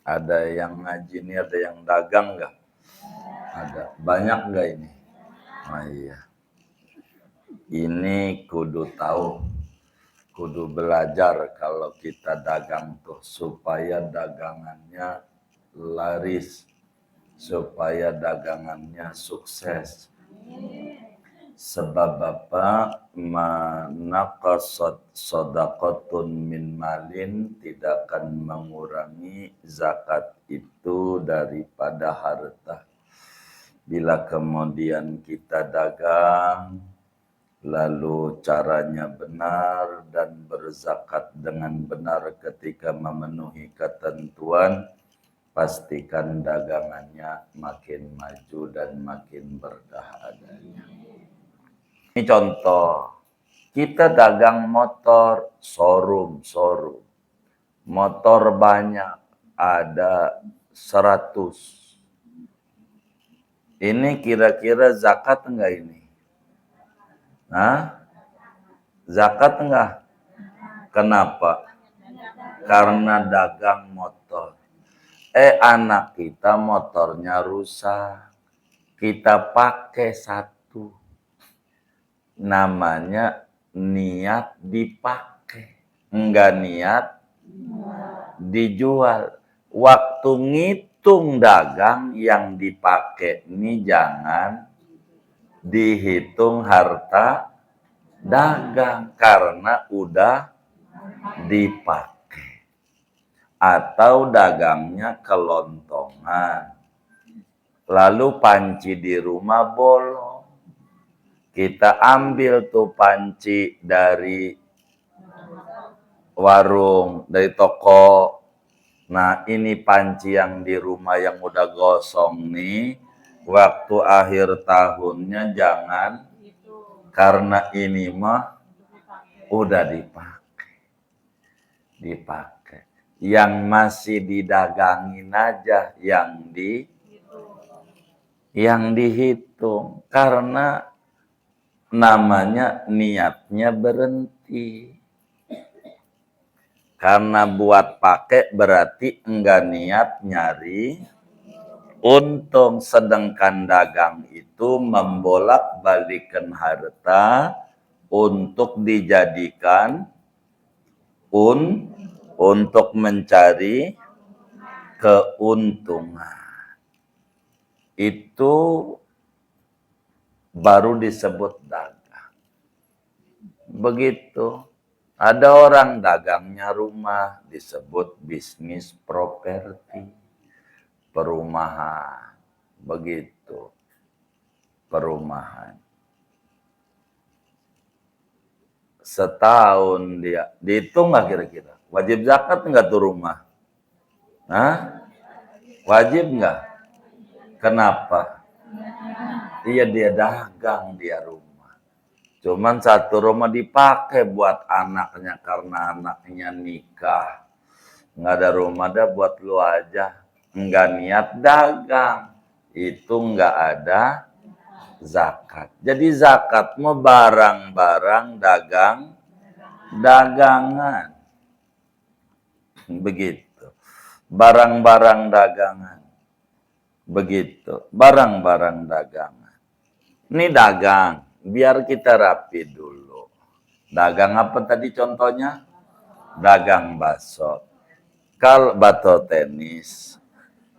Ada yang ngaji ini, ada yang dagang nggak? Ada. Banyak nggak ini? Oh iya. Ini kudu tahu, kudu belajar kalau kita dagang tuh supaya dagangannya laris, supaya dagangannya sukses. Sebab Bapak manaqasat shadaqatun min malin, tidak akan mengurangi zakat itu daripada harta. Bila kemudian kita dagang, lalu caranya benar dan berzakat dengan benar ketika memenuhi ketentuan, pastikan dagangannya makin maju dan makin berkah adanya. Ini contoh, kita dagang motor, showroom. Motor banyak, ada 100. Ini kira-kira zakat enggak ini? Hah? Zakat enggak? Kenapa? Karena dagang motor. Anak kita motornya rusak. Kita pakai satu. Namanya niat dipakai. Enggak niat dijual. Waktu ngitung dagang yang dipakai ini jangan dihitung harta dagang karena udah dipakai. Atau dagangnya kelontongan. Lalu panci di rumah bolong. Kita ambil tuh panci dari warung, dari toko. Nah, ini panci yang di rumah yang udah gosong nih. Waktu akhir tahunnya jangan, karena ini mah udah dipakai. Yang masih didagangin aja yang dihitung. Karena namanya niatnya berhenti. Karena buat pakai berarti enggak niat nyari untung. Sedangkan dagang itu membolak-balikan harta untuk dijadikan untuk mencari keuntungan. Itu baru disebut dagang. Begitu. Ada orang dagangnya rumah, disebut bisnis properti, perumahan. Begitu. Perumahan. Setahun dia, dihitung nggak kira-kira? Wajib zakat nggak tuh rumah? Hah? Wajib nggak? Kenapa? Iya, dia dagang dia rumah. Cuman satu rumah dipakai buat anaknya karena anaknya nikah. Nggak ada rumah, dah buat lu aja. Nggak niat dagang. Itu nggak ada zakat. Jadi zakat mau barang-barang dagangan. Begitu. Barang-barang dagangan. Begitu. Barang-barang dagangan. Ini dagang. Biar kita rapi dulu. Dagang apa tadi contohnya? Dagang bakso. Kalau bakso tenis.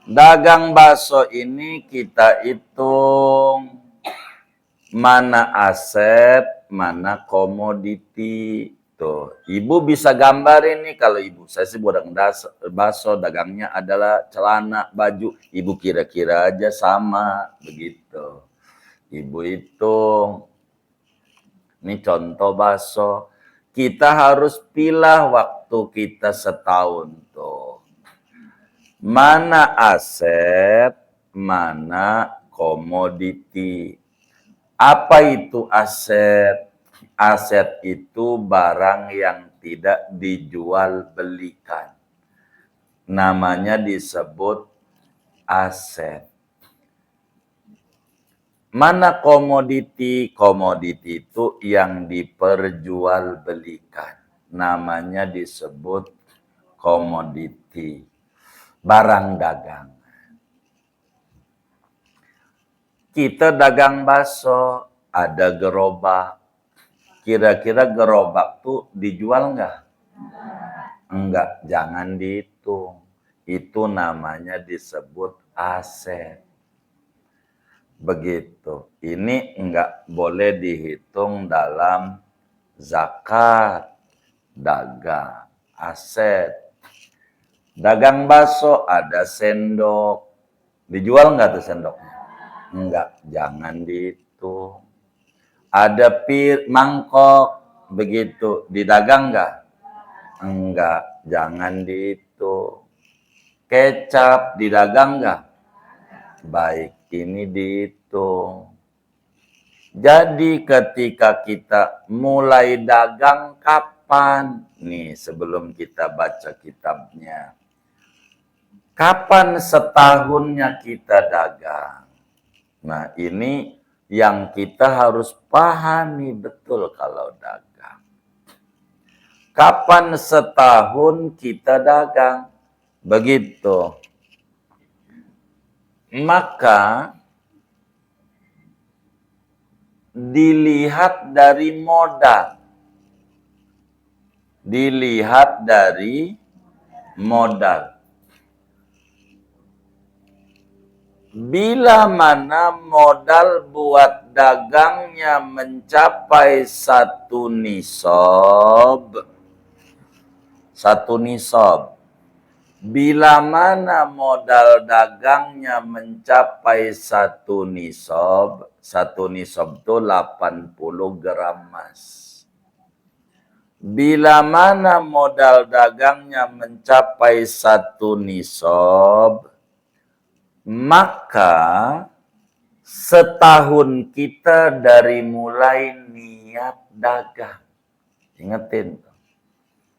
Dagang bakso ini kita hitung mana aset, mana komoditi. Tuh, ibu bisa gambar ini. Kalau ibu saya sih buat bakso, dagangnya adalah celana, baju. Ibu kira-kira aja sama, begitu. Ibu hitung. Ini contoh bakso. Kita harus pilih waktu kita setahun tuh. Mana aset, mana komoditi. Apa itu aset? Aset itu barang yang tidak dijual belikan. Namanya disebut aset. Mana komoditi? Komoditi itu yang diperjualbelikan. Namanya disebut komoditi. barang dagang. Kita dagang bakso, ada gerobak. Kira-kira gerobak tuh dijual nggak? Enggak, jangan dihitung. Itu namanya disebut aset. Begitu. Ini enggak boleh dihitung dalam zakat, dagang, aset. Dagang bakso ada sendok. Dijual enggak tuh sendoknya? Enggak, jangan dihitung. Ada mangkok, begitu. Didagang enggak? Enggak, jangan dihitung. Kecap didagang enggak? Baik, ini dihitung. Jadi ketika kita mulai dagang kapan? Nih, sebelum kita baca kitabnya. Kapan setahunnya kita dagang? Nah, ini yang kita harus pahami betul kalau dagang. Kapan setahun kita dagang? Begitu. Maka dilihat dari modal. Dilihat dari modal. Bila mana modal buat dagangnya mencapai satu nisab. Bila mana modal dagangnya mencapai satu nisab itu 80 gram emas. Bila mana modal dagangnya mencapai satu nisab, maka setahun kita dari mulai niat dagang. Ingetin.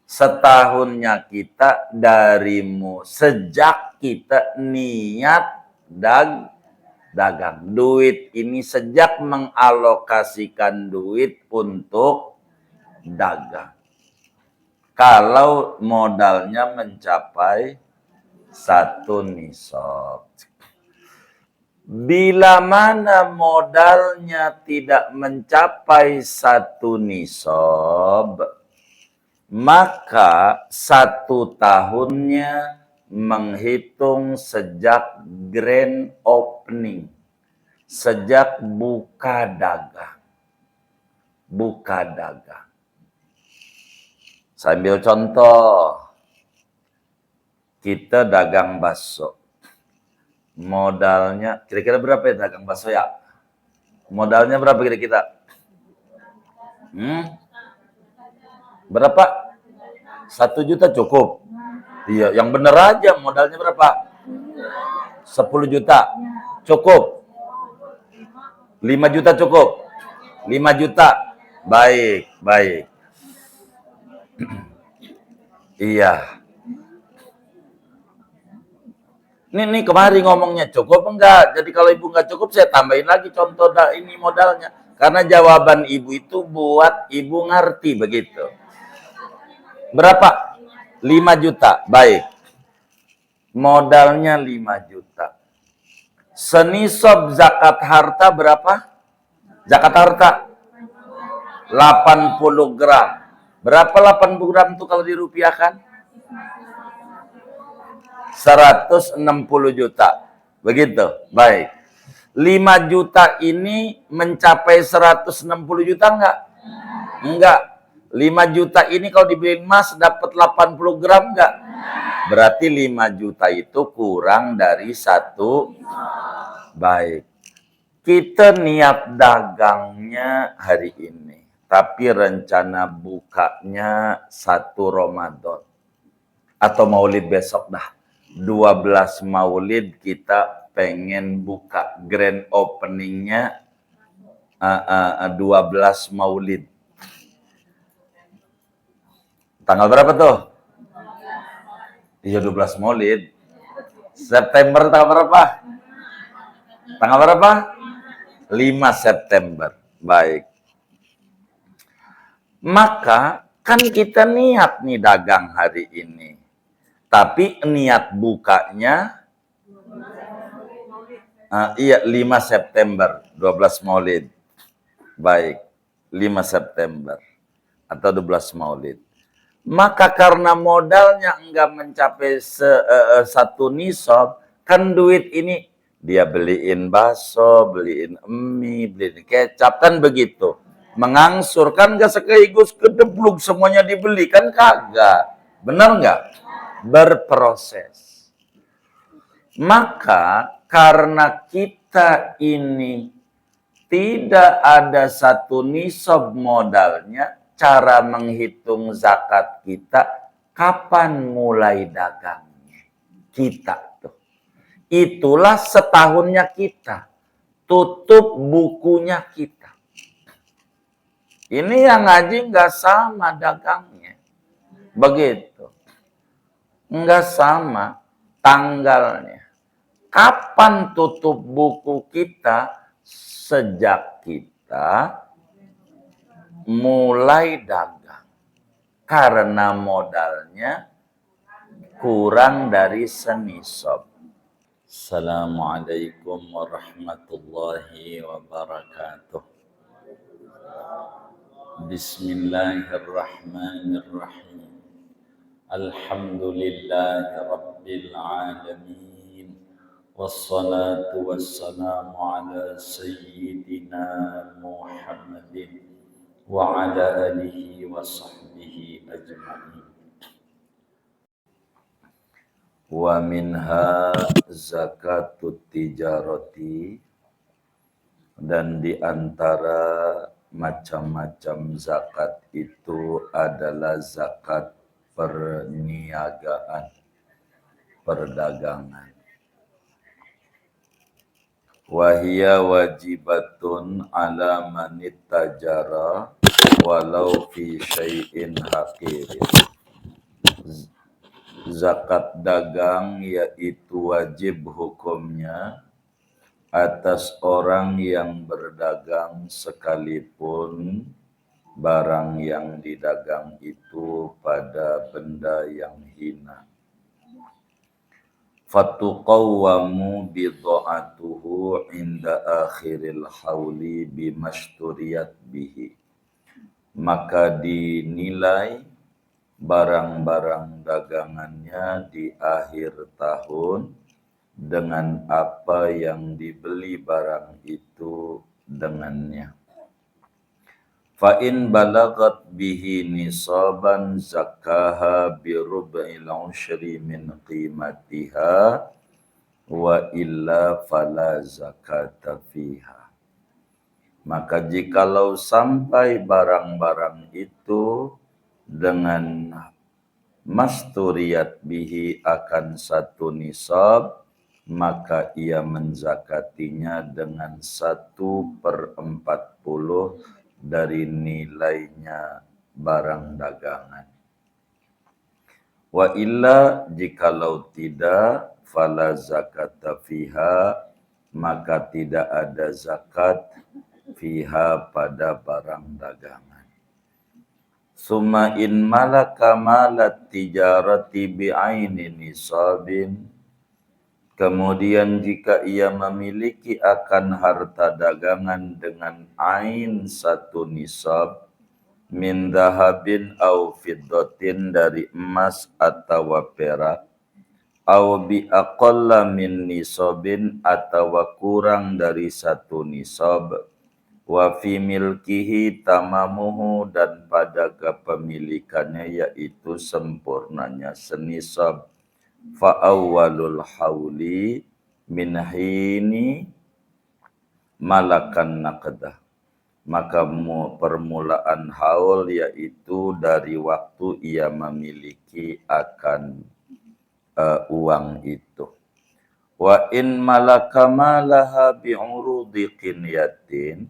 Setahunnya kita sejak kita niat dagang. Duit ini sejak mengalokasikan duit untuk dagang. Kalau modalnya mencapai satu nisab. Bila mana modalnya tidak mencapai satu nisab, maka satu tahunnya menghitung sejak grand opening, sejak buka dagang. Sambil contoh, kita dagang bakso. Modalnya kira-kira berapa ya dagang bakso ya? Modalnya berapa kira-kira? Berapa? 1 juta cukup? Iya, yang bener aja modalnya berapa? 10 juta cukup? 5 juta cukup? 5 juta? Baik. Iya. Ini kemarin ngomongnya cukup enggak? Jadi kalau ibu enggak cukup, saya tambahin lagi contoh ini modalnya. Karena jawaban ibu itu buat ibu ngerti begitu. Berapa? 5 juta. Baik. Modalnya 5 juta. Senisab zakat harta berapa? Zakat harta 80 gram. Berapa 80 gram itu kalau dirupiahkan? 160 juta. Begitu. Baik. 5 juta ini mencapai 160 juta enggak? Enggak. 5 juta ini kalau dibeli emas dapat 80 gram enggak? Berarti 5 juta itu kurang dari 1. Baik. Kita niat dagangnya hari ini. Tapi rencana bukanya 1 Ramadan. Atau Maulid besok dah. 12 Maulid kita pengen buka grand openingnya 12 Maulid. Tanggal berapa tuh? Iya 12 Maulid. September tanggal berapa? Tanggal berapa? 5 September. Baik. Maka kan kita niat nih dagang hari ini. Tapi niat bukanya 5 September, 12 Maulid. Baik, 5 September atau 12 Maulid. Maka karena modalnya enggak mencapai satu nisab, kan duit ini dia beliin bakso, beliin mie, beliin kecap, kan begitu. Mengangsur, kan enggak sekaligus kedebluk semuanya dibeli, kan kagak. Benar enggak? Berproses. Maka karena kita ini tidak ada satu nisab modalnya, cara menghitung zakat kita, kapan mulai dagangnya? Kita tuh. Itulah setahunnya kita. Tutup bukunya kita. Ini yang ngaji nggak sama dagangnya. Begitu. Nggak sama tanggalnya. Kapan tutup buku kita? Sejak kita mulai dagang. Karena modalnya kurang dari senisab. Assalamualaikum warahmatullahi wabarakatuh. Bismillahirrahmanirrahim. Alhamdulillahi rabbil alamin. Wassalatu wassalamu ala sayyidina Muhammadin wa ala alihi wa sahbihi ajma'in. Wa minha zakatut tijarati, dan di antara macam-macam zakat itu adalah zakat perniagaan, perdagangan. Wahia wajibatun ala manittajara walau fi syai'in haqirin. Zakat dagang yaitu wajib hukumnya atas orang yang berdagang sekalipun barang yang didagang itu pada benda yang hina. Fatuqawwamu bidha'atuhu inda akhiril hauli bimasturiyat bihi. Maka dinilai barang-barang dagangannya di akhir tahun dengan apa yang dibeli barang itu dengannya. Fa in balagat bihi nisaban zakaha bi rub'il ushri min qimatiha wa illa fala zakata fiha. Maka jikalau sampai barang-barang itu dengan masturiyat bihi akan satu nisab, maka ia menzakatinya dengan 1/40 dari nilainya barang dagangan. Wa illa, jikalau tidak, fala zakata fiha, maka tidak ada zakat fiha pada barang dagangan. Summa in malaka malat tijarati bi'aini nisabin. Kemudian jika ia memiliki akan harta dagangan dengan ain satu nisab, min dahabin au fiddatin, dari emas atau perak, au bi aqalla min nisabin, atau kurang dari satu nisab, wa fi milkihi tamamuhu, dan pada kepemilikannya yaitu sempurnanya senisab, fa awwalul hauli min hini malakan naqdah. Maka permulaan haul yaitu dari waktu ia memiliki akan uang itu. Wa in malaka malaha bi'urudi qinyatin,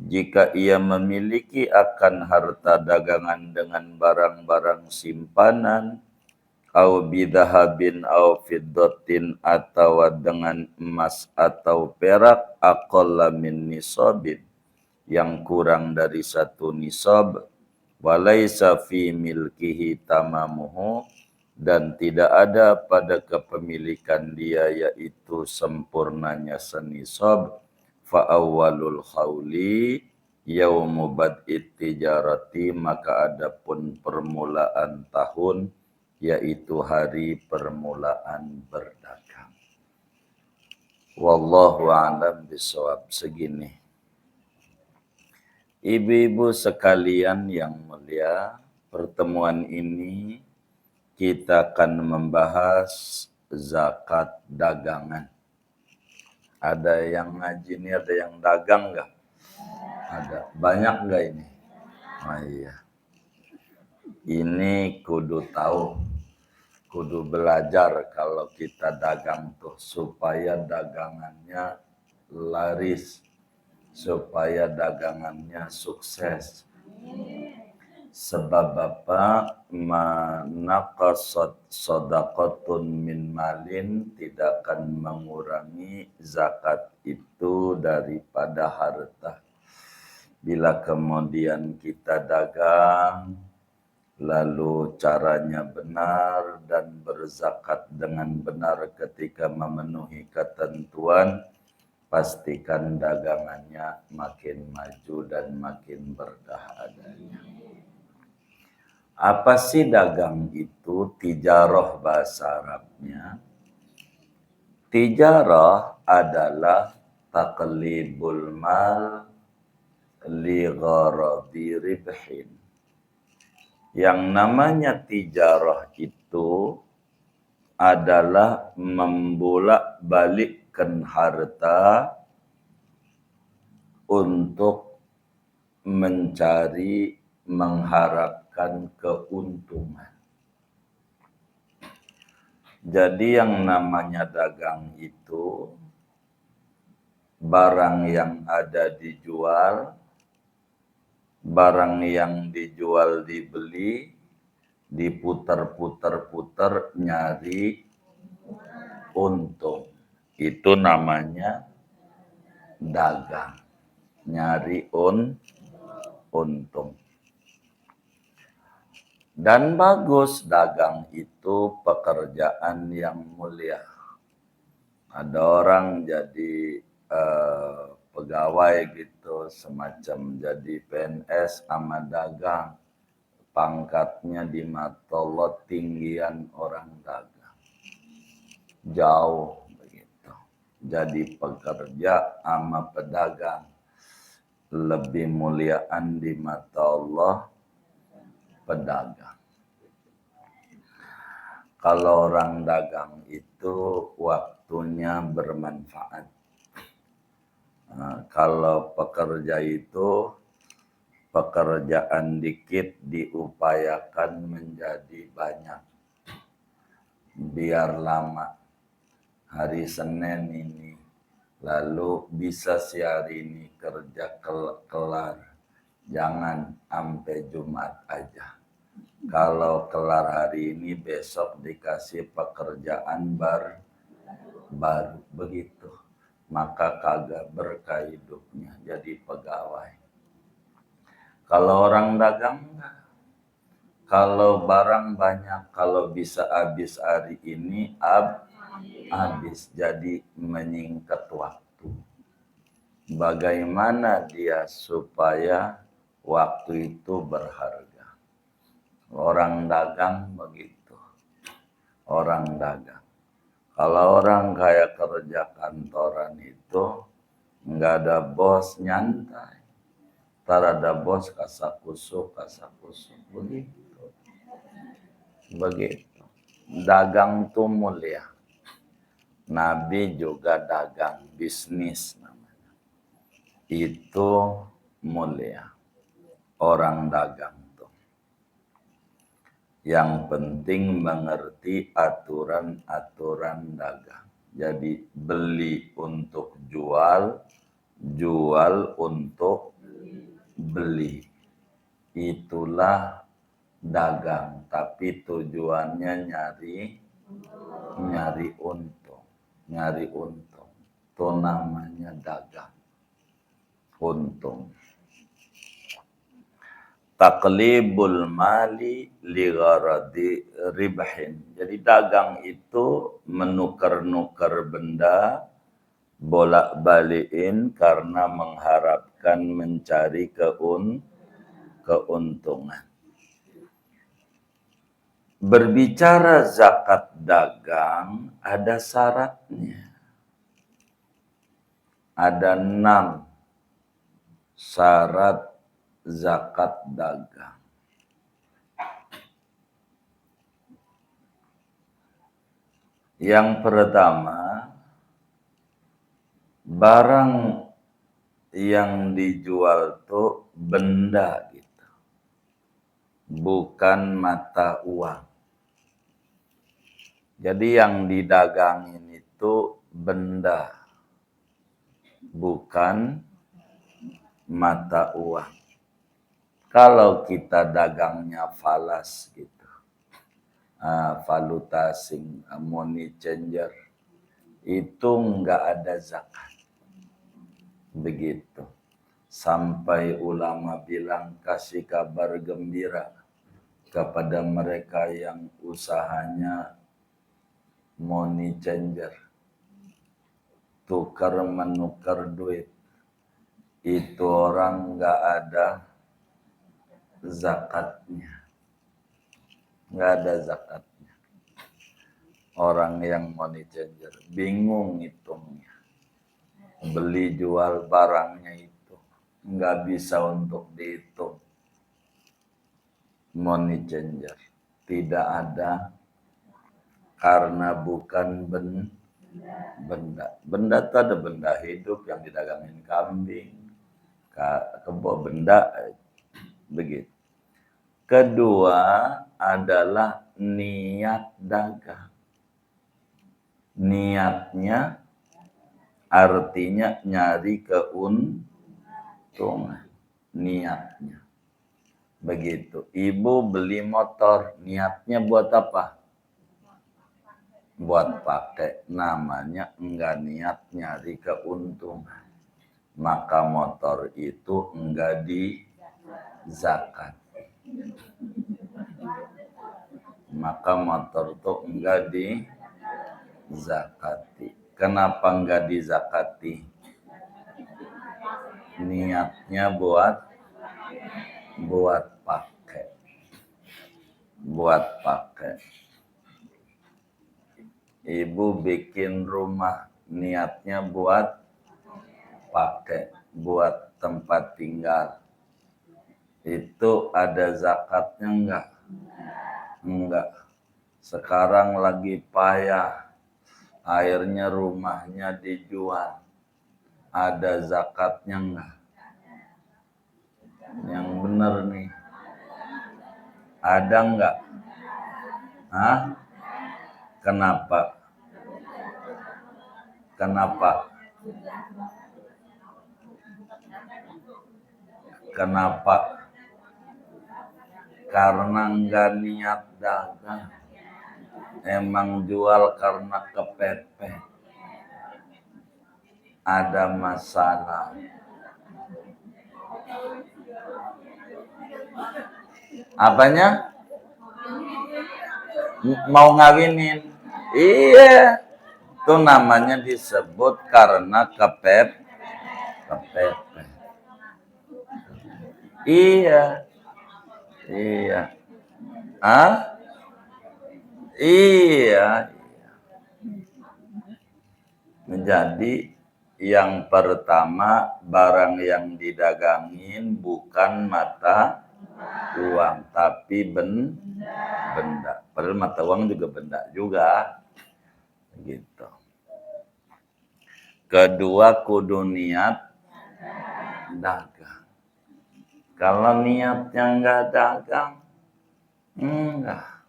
jika ia memiliki akan harta dagangan dengan barang-barang simpanan, au bidahabin au fiddatin, atau dengan emas atau perak, aqalla min nisabin, yang kurang dari satu nisab, walaisa fi milkihi tamamuhu, dan tidak ada pada kepemilikan dia yaitu sempurnanya senisab, fa awwalul khawli yaumu bad'it tijarati, maka adapun permulaan tahun yaitu hari permulaan berdagang. Wallahu a'lam bishawab. Segini. Ibu-ibu sekalian yang mulia, pertemuan ini kita akan membahas zakat dagangan. Ada yang ngaji ini, ada yang dagang nggak? Ada. Banyak nggak ini? Oh iya. Ini kudu tahu, kudu belajar kalau kita dagang tuh supaya dagangannya laris, supaya dagangannya sukses. Sebab apa? Manaqasat sadaqatun min malin, tidak akan mengurangi zakat itu daripada harta. Bila kemudian kita dagang, lalu caranya benar dan berzakat dengan benar ketika memenuhi ketentuan, pastikan dagangannya makin maju dan makin berkah adanya. Apa sih dagang itu? Tijarah bahasa Arabnya. Tijarah adalah taqlibul mal li gharadi ribhin. Yang namanya tijarah itu adalah membolak-balikkan harta untuk mencari, mengharapkan keuntungan. Jadi yang namanya dagang itu barang yang ada dijual, barang yang dijual dibeli, diputar-putar-putar nyari untung. Itu namanya dagang. Nyari untung. Dan bagus, dagang itu pekerjaan yang mulia. Ada orang jadi pegawai gitu, semacam jadi PNS sama dagang. Pangkatnya di mata Allah tinggian orang dagang. Jauh begitu. Jadi pekerja sama pedagang lebih muliaan di mata Allah pedagang. Kalau orang dagang itu waktunya bermanfaat. Nah, kalau pekerja itu pekerjaan dikit diupayakan menjadi banyak. Biar lama. Hari Senin ini, lalu bisa si hari ini kerja kelar. Jangan sampai Jumat aja. Kalau kelar hari ini, besok dikasih pekerjaan baru begitu. Maka kagak berkah hidupnya jadi pegawai. Kalau orang dagang enggak. Kalau barang banyak, kalau bisa habis hari ini, habis. Jadi menyingkat waktu. Bagaimana dia supaya waktu itu berharga? Orang dagang begitu. Orang dagang. Kalau orang kayak kerja kantoran itu, nggak ada bos, nyantai. Ntar ada bos kasakusuk. Begitu. Dagang tuh mulia. Nabi juga dagang, bisnis namanya. Itu mulia. Orang dagang. Yang penting mengerti aturan-aturan dagang. Jadi beli untuk jual, jual untuk beli. Itulah dagang, tapi tujuannya nyari untung. Nyari untung. Itu namanya dagang. Untung. taqlibul mali li gharadi ribhin. Jadi dagang itu menukar-nukar benda, bolak-balikin karena mengharapkan mencari keuntungan. Berbicara zakat dagang ada syaratnya. Ada 6 syarat zakat dagang. Yang pertama, barang yang dijual tuh benda gitu, bukan mata uang. Jadi yang didagangin itu benda, bukan mata uang. Kalau kita dagangnya falas gitu, valuta asing, money changer, itu enggak ada zakat. Begitu. Sampai ulama bilang kasih kabar gembira kepada mereka yang usahanya money changer, tukar menukar duit. Itu orang enggak ada zakatnya. Enggak ada zakatnya. Orang yang money changer bingung hitungnya. Beli jual barangnya itu enggak bisa untuk dihitung. Money changer tidak ada karena bukan benda. Benda itu ada benda hidup yang didagangin kambing, kebo, benda begitu. Kedua adalah niat dagang. Niatnya artinya nyari keuntungan. Niatnya. Begitu. Ibu beli motor, niatnya buat apa? Buat pakai. Namanya enggak niat nyari keuntungan. Maka motor itu enggak dizakat. Maka motor itu enggak dizakati. Kenapa enggak dizakati? Niatnya buat pakai. Buat pakai. Ibu bikin rumah, niatnya buat pakai, buat tempat tinggal. Itu ada zakatnya enggak? Enggak. Sekarang lagi payah, akhirnya rumahnya dijual. Ada zakatnya enggak? Yang benar nih. Ada enggak? Hah? Kenapa? Kenapa? Kenapa? Karena enggak niat dagang. Emang jual karena kepepet. Ada masalah. Apanya? Mau ngawinin. Iya. Itu namanya disebut karena kepepet. Iya. Iya. Hah? Iya. Menjadi yang pertama, barang yang didagangin bukan mata uang, tapi benda. Padahal mata uang juga benda juga. Gitu. Kedua, kudu niat dagang. Kalau niatnya enggak dagang, enggak.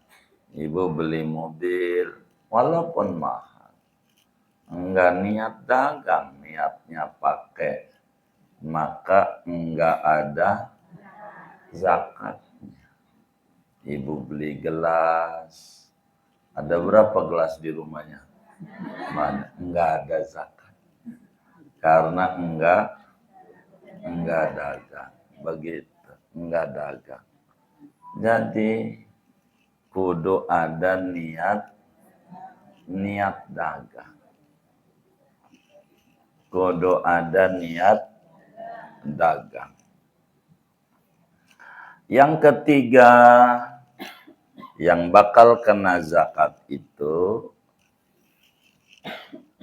Ibu beli mobil, walaupun mahal, enggak niat dagang, niatnya pakai, maka enggak ada zakatnya. Ibu beli gelas, ada berapa gelas di rumahnya? Mana? Enggak ada zakat, karena enggak dagang. Begitu. enggak dagang. Jadi kudu ada niat dagang. Kudu ada niat dagang. Yang ketiga, yang bakal kena zakat itu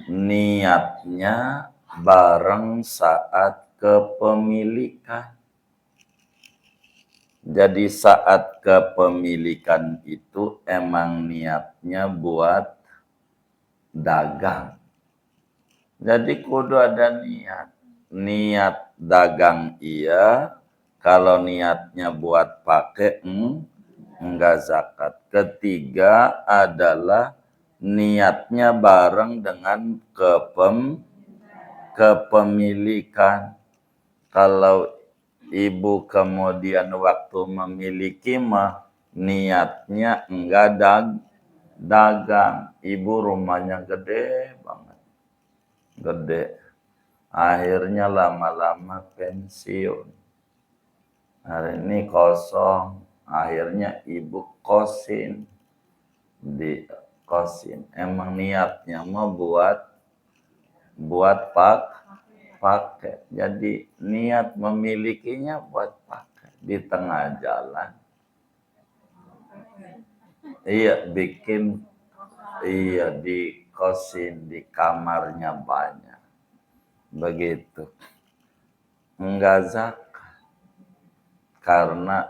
niatnya bareng saat kepemilikan. Jadi saat kepemilikan itu emang niatnya buat dagang. Jadi kudu ada niat. Niat dagang iya, kalau niatnya buat pakai enggak zakat. Ketiga adalah niatnya bareng dengan kepemilikan. Kalau ibu kemudian waktu memiliki mah niatnya enggak dagang. Ibu rumahnya gede banget. Gede. Akhirnya lama-lama pensiun. Hari ini kosong. Akhirnya ibu kosin. Di kosin. Emang niatnya mau buat pakai. Jadi niat memilikinya buat pakai. Di tengah jalan. Iya, di kosin, di kamarnya banyak. Begitu. Enggak zakat. Karena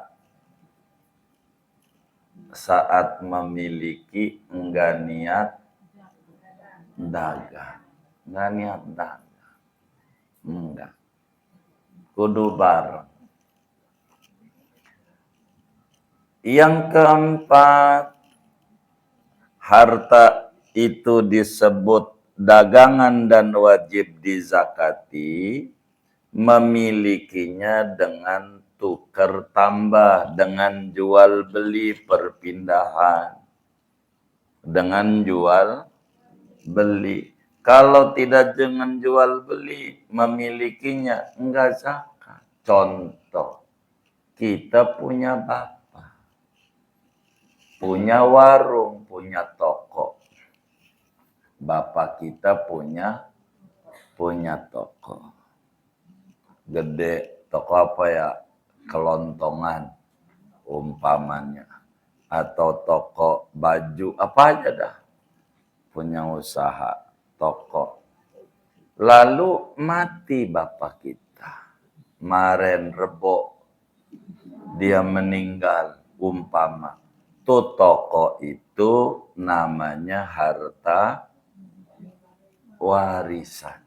saat memiliki enggak niat dagang. Enggak niat dagang. Enggak. Kudu bareng. Yang keempat, harta itu disebut dagangan dan wajib dizakati, memilikinya dengan tukar tambah, dengan jual beli perpindahan. Dengan jual beli. Kalau tidak dengan jual beli, memilikinya enggak zakat. Contoh, kita punya bapak, punya warung, punya toko. Bapak kita punya toko. Gede, toko apa ya? Kelontongan umpamanya. Atau toko baju, apa aja dah. Punya usaha, toko. Lalu mati bapak kita. Maren Rebo, dia meninggal umpama. Tuh toko itu namanya harta warisan.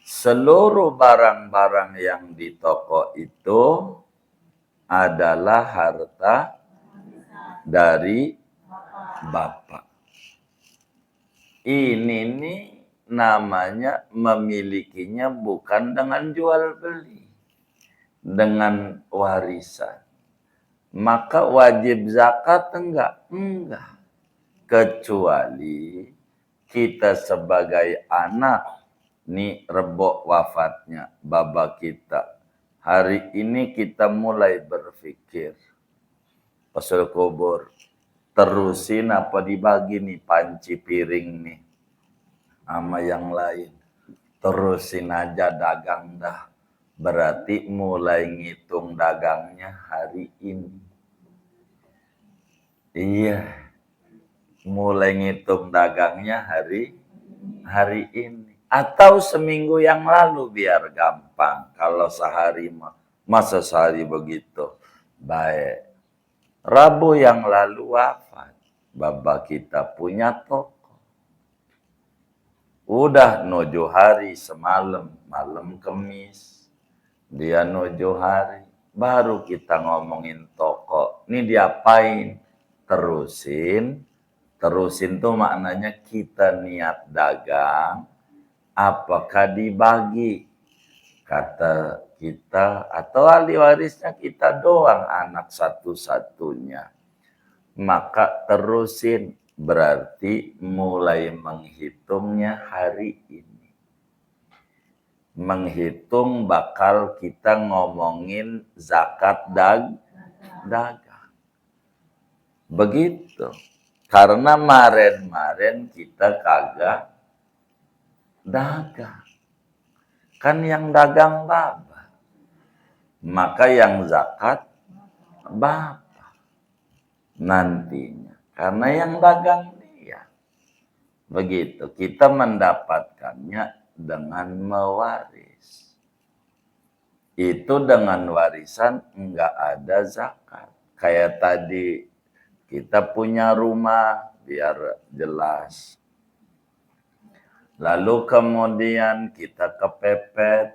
Seluruh barang-barang yang di toko itu adalah harta dari bapak. Ini nih namanya memilikinya bukan dengan jual beli, dengan warisan. Maka wajib zakat enggak? Enggak. Kecuali kita sebagai anak, nih Rebo wafatnya, baba kita. Hari ini kita mulai berpikir, pasal kubur, terusin apa dibagi nih panci piring nih sama yang lain. Terusin aja dagang dah. Berarti mulai ngitung dagangnya hari ini. Iya. Mulai ngitung dagangnya hari ini. Atau seminggu yang lalu biar gampang. Kalau sehari masa sehari begitu. Baik. Rabu yang lalu wafat. Baba kita punya toko. Udah nuju hari semalam. Malam Kemis. Dia nuju hari. Baru kita ngomongin toko. Ini diapain? Terusin tuh maknanya kita niat dagang. Apakah dibagi? Kata kita atau ahli warisnya kita doang anak satu-satunya. Maka terusin berarti mulai menghitungnya hari ini. menghitung bakal kita ngomongin zakat dagang. Begitu. Karena kemarin kita kagak dagang. Kan yang dagang Bapak. Maka yang zakat Bapak nantinya. Karena yang dagang dia. Begitu. Kita mendapatkannya dengan mewaris. Itu dengan warisan enggak ada zakat. Kayak tadi kita punya rumah, biar jelas. Lalu kemudian kita kepepet,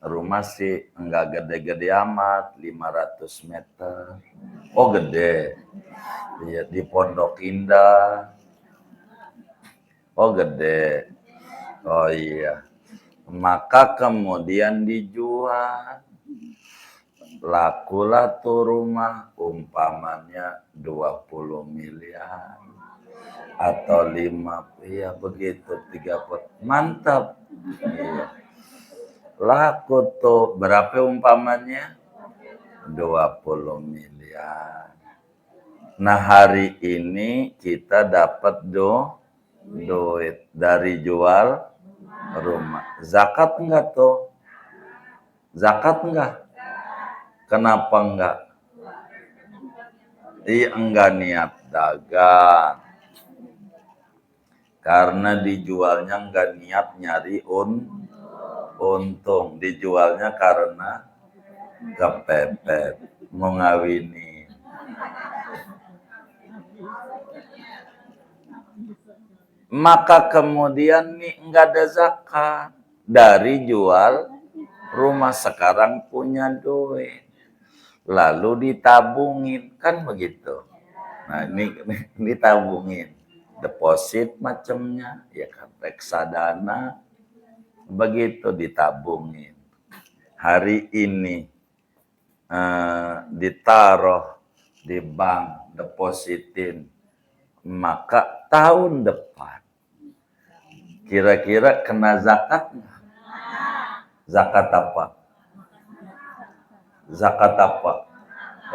rumah sih enggak gede-gede amat, 500 meter. Oh gede, iya, di Pondok Indah. Oh gede, oh iya. Maka kemudian dijual. Lakulah tuh rumah umpamanya 20 miliar. Atau 5, iya begitu, 30, mantap. Iya. Laku tuh, berapa umpamanya? 20 miliar. Nah hari ini kita dapat duit dari jual rumah. Zakat enggak tuh? Zakat enggak? Kenapa enggak? Iya enggak niat dagang. Karena dijualnya enggak niat nyari untung. Dijualnya karena kepepet. Mau ngawini. Maka kemudian nih enggak ada zakat. Dari jual rumah, sekarang punya duit. Lalu ditabungin. Kan begitu. Nah ini ditabungin. Deposit macamnya, ya kan, reksadana, begitu ditabungin. Hari ini ditaruh di bank, depositin, maka tahun depan kira-kira kena zakat nggak? Zakat apa? Zakat apa?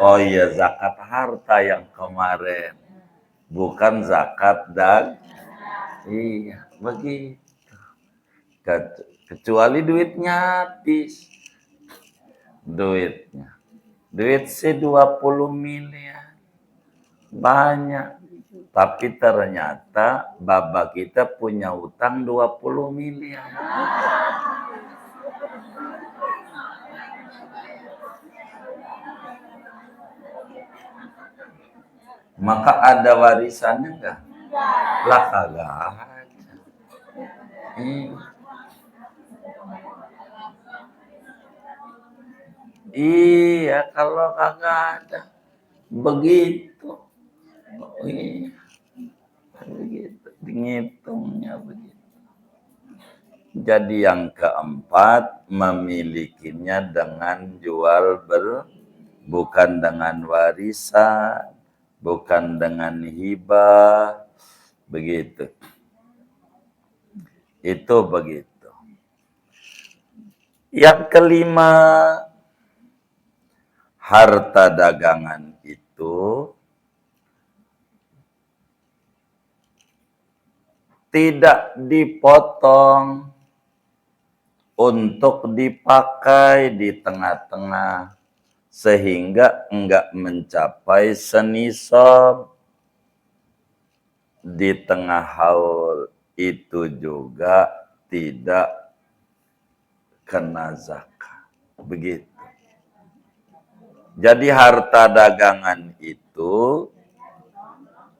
Oh iya, zakat harta yang kemarin. Bukan zakat iya, begitu. Kecuali duitnya habis. Duit sih 20 miliar. Banyak. Tapi ternyata baba kita punya utang 20 miliar. Maka ada warisannya enggak? Lah kagak ada. Iya, kalau kagak ada. Begitu. Oh, iya. Begitu. Ngitungnya begitu. Jadi yang keempat, memilikinya dengan jual bukan dengan warisan, bukan dengan hibah, begitu. Itu begitu. Yang kelima, harta dagangan itu tidak dipotong untuk dipakai di tengah-tengah sehingga enggak mencapai senisab. Di tengah haul itu juga tidak kena zakat. Begitu. Jadi harta dagangan itu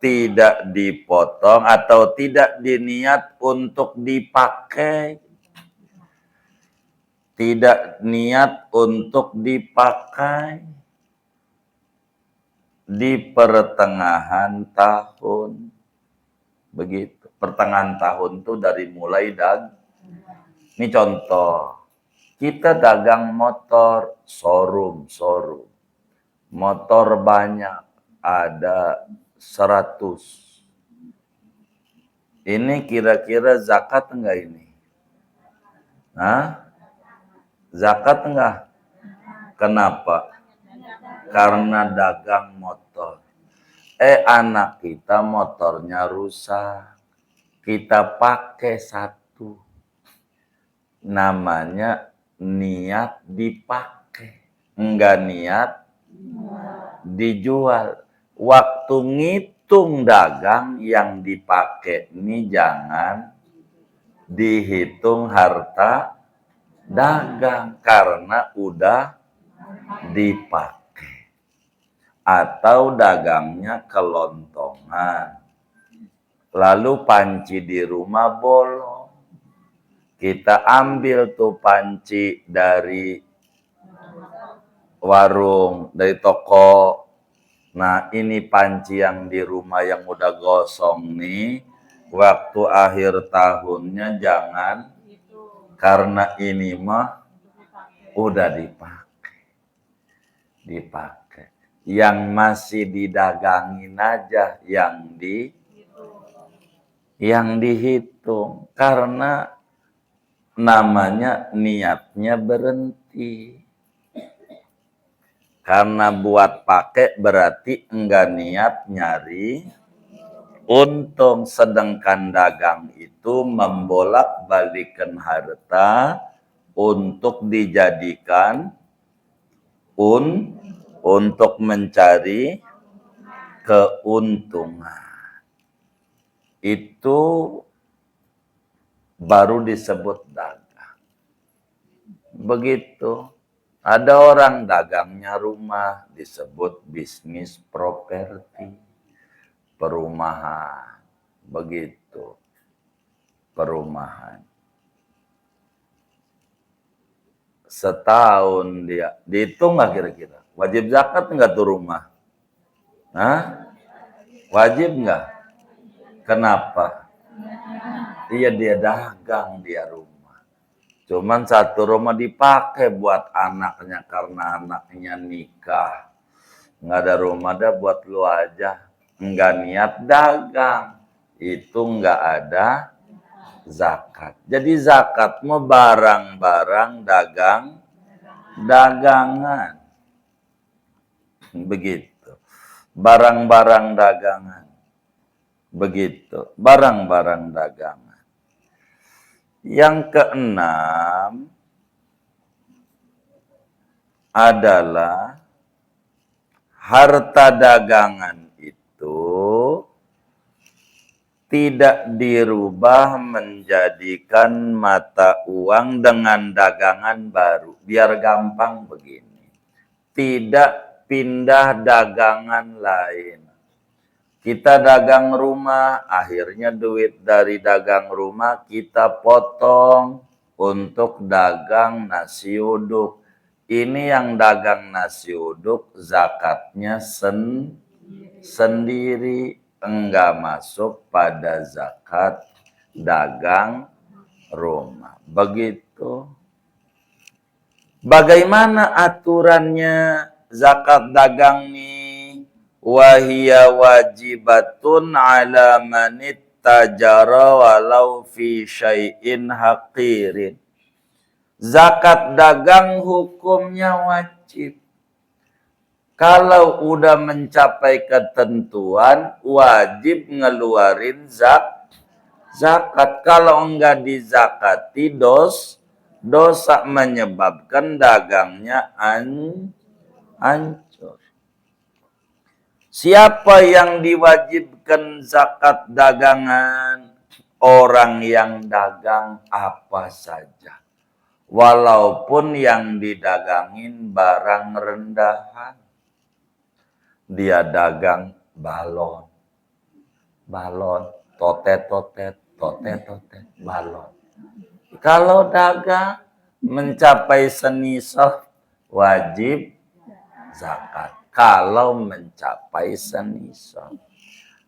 tidak dipotong atau tidak diniat untuk dipakai. Tidak niat untuk dipakai di pertengahan tahun. Begitu. Pertengahan tahun tuh dari mulai ini contoh. Kita dagang motor, showroom. Motor banyak, ada 100. Ini kira-kira zakat enggak ini? Hah? Zakat enggak? Kenapa? Karena dagang motor. Anak kita motornya rusak. Kita pakai satu. Namanya niat dipakai. Enggak niat dijual. Waktu ngitung dagang yang dipakai ini jangan dihitung harta dagang karena udah dipakai. Atau dagangnya kelontongan. Lalu panci di rumah bolong. Kita ambil tuh panci dari warung, dari toko. Nah, ini panci yang di rumah yang udah gosong nih. Waktu akhir tahunnya jangan, karena ini mah udah dipakai. Yang masih didagangin aja yang dihitung. Karena namanya niatnya berhenti. Karena buat pakai berarti enggak niat nyari untung. Sedangkan dagang itu membolak-balikan harta untuk dijadikan untuk mencari keuntungan. Itu baru disebut dagang. Begitu. Ada orang dagangnya rumah, disebut bisnis properti, perumahan. Begitu. Perumahan. Setahun dia, dihitung nggak kira-kira? Wajib zakat nggak tuh rumah? Hah? Wajib nggak? Kenapa? Iya, dia dagang dia rumah. Cuman satu rumah dipakai buat anaknya karena anaknya nikah. Nggak ada rumah dah buat lu aja. Nggak niat dagang. Itu nggak ada zakat. Jadi zakat mau barang-barang dagangan. Begitu. Barang-barang dagangan. Begitu. Barang-barang dagangan. Yang keenam adalah harta dagangan itu tidak dirubah menjadikan mata uang dengan dagangan baru. Biar gampang begini. Tidak pindah dagangan lain. Kita dagang rumah, akhirnya duit dari dagang rumah kita potong untuk dagang nasi uduk. Ini yang dagang nasi uduk zakatnya sendiri, enggak masuk pada zakat dagang rumah. Begitu. Bagaimana aturannya zakat dagang nih? Wahia wajibatun ala manit tajara walau fi syai'in haqirin. Zakat dagang hukumnya wajib. Kalau udah mencapai ketentuan, wajib ngeluarin zakat. Kalau enggak dizakati, dosa menyebabkan dagangnya hancur. Siapa yang diwajibkan zakat dagangan? Orang yang dagang apa saja. Walaupun yang didagangin barang rendahan. Dia dagang balon. Totet, balon. Kalau dagang mencapai senisab, wajib zakat. Kalau mencapai senisab,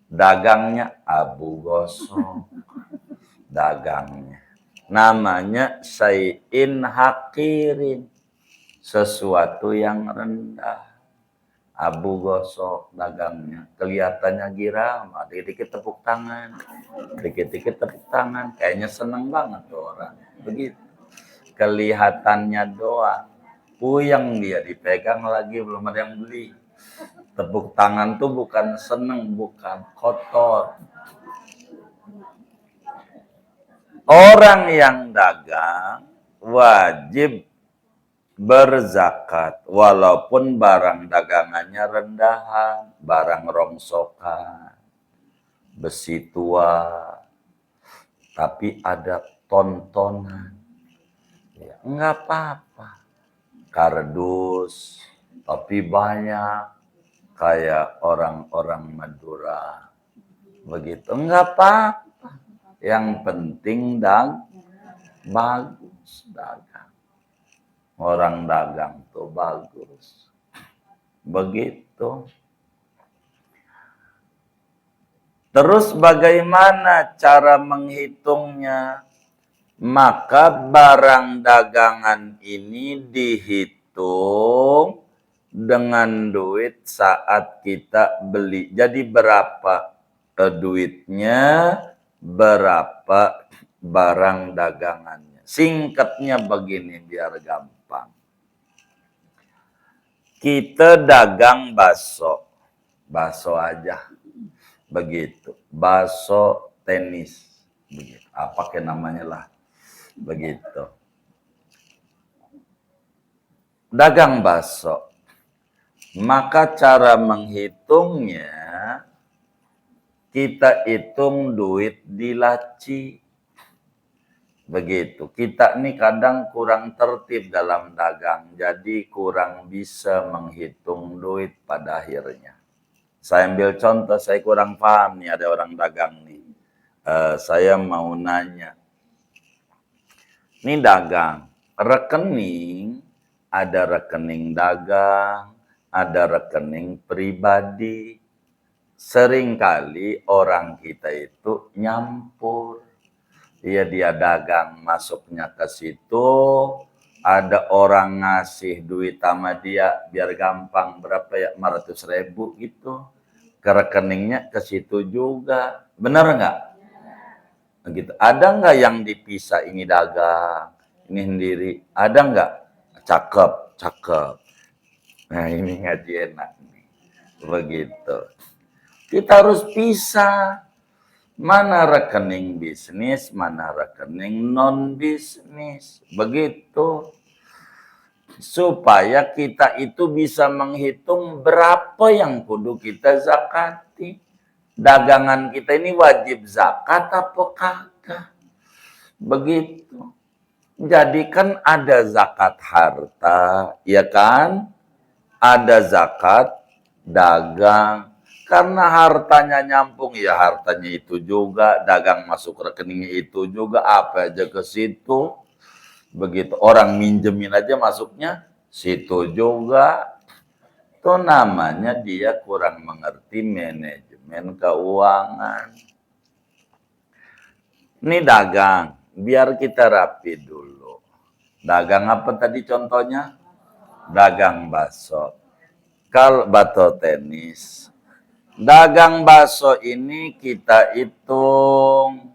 dagangnya abu gosong, dagangnya. Namanya syai'in hakirin, sesuatu yang rendah. Abu gosok dagangnya, kelihatannya giram, dikit-dikit tepuk tangan, kayaknya seneng banget tuh orang. Begitu. kelihatannya doang. Puyeng dia, dipegang lagi belum ada yang beli. Tepuk tangan tuh bukan seneng, bukan, kotor. Orang yang dagang wajib berzakat walaupun barang dagangannya rendahan, barang rongsokan, besi tua, tapi ada tontonan. Ya, enggak apa-apa. Kardus, tapi banyak kayak orang-orang Madura. Begitu, enggak apa-apa. Yang penting bagus dagang. Orang dagang tuh bagus. Begitu. Terus bagaimana cara menghitungnya? Maka barang dagangan ini dihitung dengan duit saat kita beli. Jadi berapa duitnya, berapa barang dagangannya. Singkatnya begini biar gampang. Kita dagang bakso. Bakso aja. Begitu. Bakso tenis. Begitu. Apa ke namanya lah. Begitu. Dagang bakso. Maka cara menghitungnya, kita hitung duit di laci. Begitu. Kita ini kadang kurang tertib dalam dagang. Jadi kurang bisa menghitung duit pada akhirnya. Saya ambil contoh, saya kurang paham nih ada orang dagang nih. Saya mau nanya. Ini dagang. Rekening, ada rekening dagang, ada rekening pribadi. Seringkali orang kita itu nyampur. Dia dagang masuknya ke situ, ada orang ngasih duit sama dia biar gampang berapa ya 500.000 gitu. Ke rekeningnya ke situ juga. Benar nggak? Gitu. Ada nggak yang dipisah ini dagang, ini sendiri? Ada nggak? Cakep, cakep. Nah ini ngaji enak nih. Begitu. Kita harus pisah. Mana rekening bisnis, mana rekening non-bisnis. Begitu. Supaya kita itu bisa menghitung berapa yang kudu kita zakati. Dagangan kita ini wajib zakat apa kagak. Begitu. Jadi kan ada zakat harta, ya kan? Ada zakat dagang. Karena hartanya nyampung, ya hartanya itu juga, dagang masuk rekeningnya itu juga, apa aja ke situ. Begitu, orang minjemin aja masuknya situ juga. Itu namanya dia kurang mengerti manajemen keuangan. Ini dagang, biar kita rapi dulu. Dagang apa tadi contohnya? Dagang bakso. Kalau bakso tenis. Dagang bakso ini kita hitung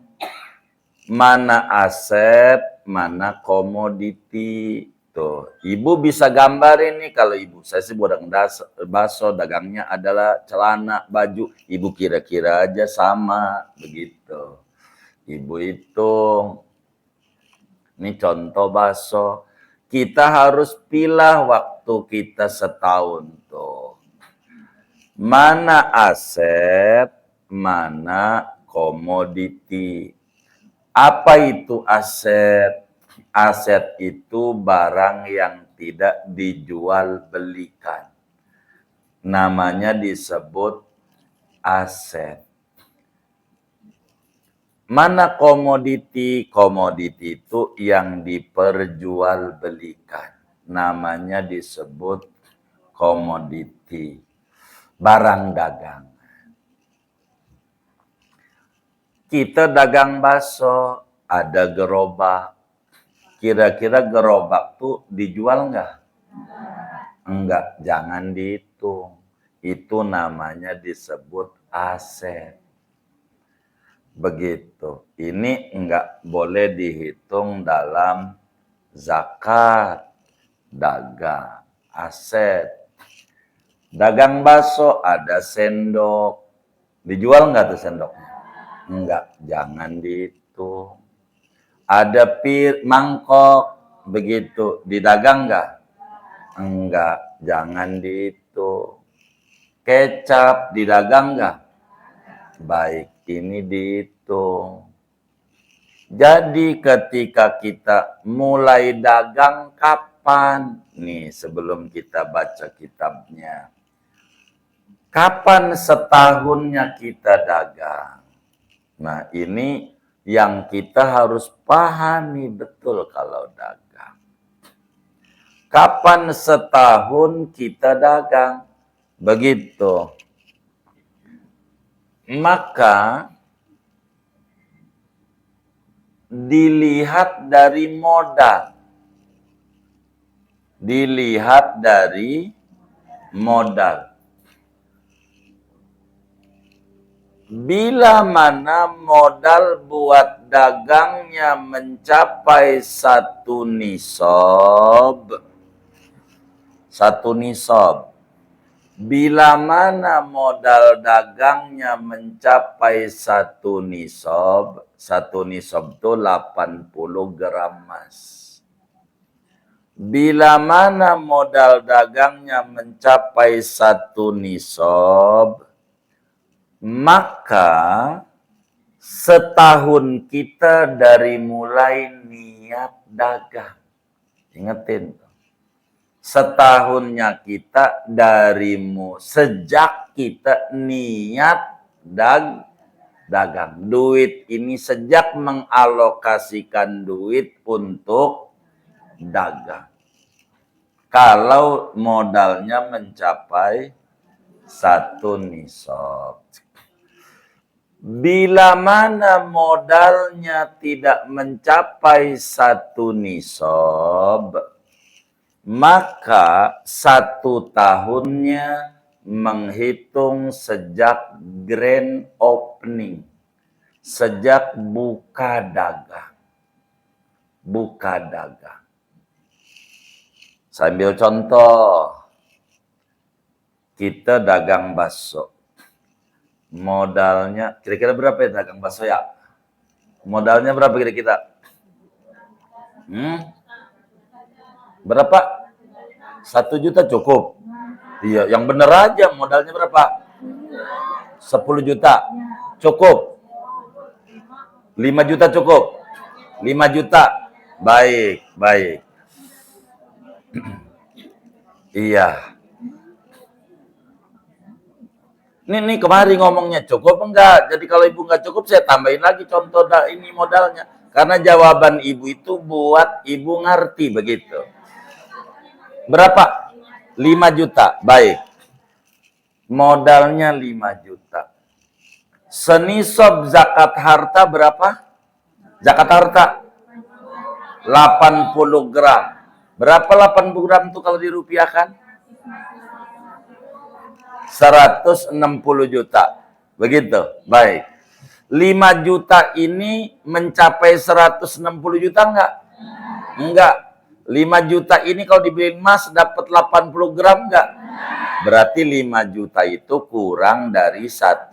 mana aset, mana komoditi. Tuh, ibu bisa gambar ini kalau ibu saya sih bodang bakso, dagangnya adalah celana, baju. Ibu kira-kira aja sama begitu. Ibu hitung. Ini contoh bakso. Kita harus pilih waktu kita setahun tuh. Mana aset, mana komoditi. Apa itu aset? Aset itu barang yang tidak dijual belikan. Namanya disebut aset. Mana komoditi? Komoditi itu yang diperjualbelikan. Namanya disebut komoditi. Barang dagang. Kita dagang bakso, ada gerobak. Kira-kira gerobak tuh dijual nggak? Enggak, jangan dihitung. Itu namanya disebut aset. Begitu. Ini enggak boleh dihitung dalam zakat, dagang, aset. Dagang bakso ada sendok. Dijual nggak tuh sendoknya? Enggak, jangan dihitung. Ada mangkok, begitu. Didagang nggak? Enggak, jangan dihitung. Kecap didagang nggak? Baik, ini dihitung. Jadi ketika kita mulai dagang kapan? Nih, sebelum kita baca kitabnya. Kapan setahunnya kita dagang? Nah, ini yang kita harus pahami betul kalau dagang. Kapan setahun kita dagang? Begitu. Maka dilihat dari modal. Dilihat dari modal. Bila mana modal buat dagangnya mencapai satu nisab. Bila mana modal dagangnya mencapai satu nisab itu 80 gram emas. Bila mana modal dagangnya mencapai satu nisab, maka setahun kita dari mulai niat dagang. Ingetin. Setahunnya kita sejak kita niat dagang. Duit ini sejak mengalokasikan duit untuk dagang. Kalau modalnya mencapai satu nisab. Bila mana modalnya tidak mencapai satu nisab, maka satu tahunnya menghitung sejak grand opening, sejak buka dagang. Sambil contoh, kita dagang bakso. Modalnya kira-kira berapa ya dagang bakso ya? Modalnya berapa kira-kira? Berapa? 1 juta cukup? Iya, yang bener aja modalnya berapa? 10 juta cukup? 5 juta cukup? 5 juta. Baik. Iya. Ini kemarin ngomongnya cukup enggak? Jadi kalau ibu enggak cukup, saya tambahin lagi contoh ini modalnya. Karena jawaban ibu itu buat ibu ngerti begitu. Berapa? 5 juta. Baik. Modalnya 5 juta. Senisab zakat harta berapa? Zakat harta 80 gram. Berapa 80 gram itu kalau dirupiahkan? 160 juta. Begitu. Baik. 5 juta ini mencapai 160 juta enggak? Enggak. 5 juta ini kalau dibeli emas dapat 80 gram enggak? Berarti 5 juta itu kurang dari 1.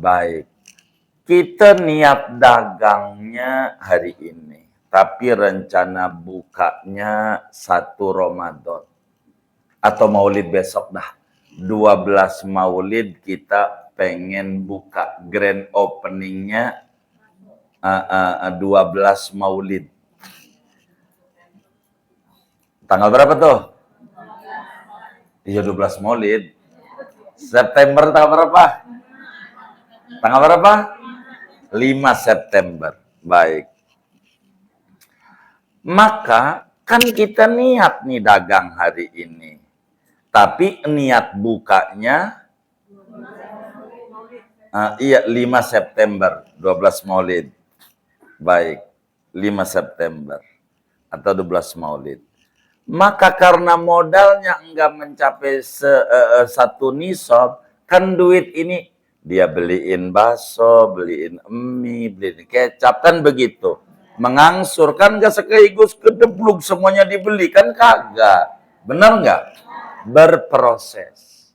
Baik. Kita niat dagangnya hari ini. Tapi rencana bukanya 1 Ramadan. Atau Maulid besok dah. 12 Maulid kita pengen buka grand openingnya 12 Maulid. Tanggal berapa tuh? Iya 12 Maulid. September tanggal berapa? Tanggal berapa? 5 September. Baik. Maka kan kita niat nih dagang hari ini. Tapi niat bukanya 5 September, 12 Maulid. Baik, 5 September atau 12 Maulid. Maka karena modalnya enggak mencapai 1 nisab, kan duit ini dia beliin bakso, beliin mie, beliin kecap, kan begitu. Mengangsur kan gak sekaligus kedebluk semuanya dibeli kan kagak. Benar nggak? Berproses.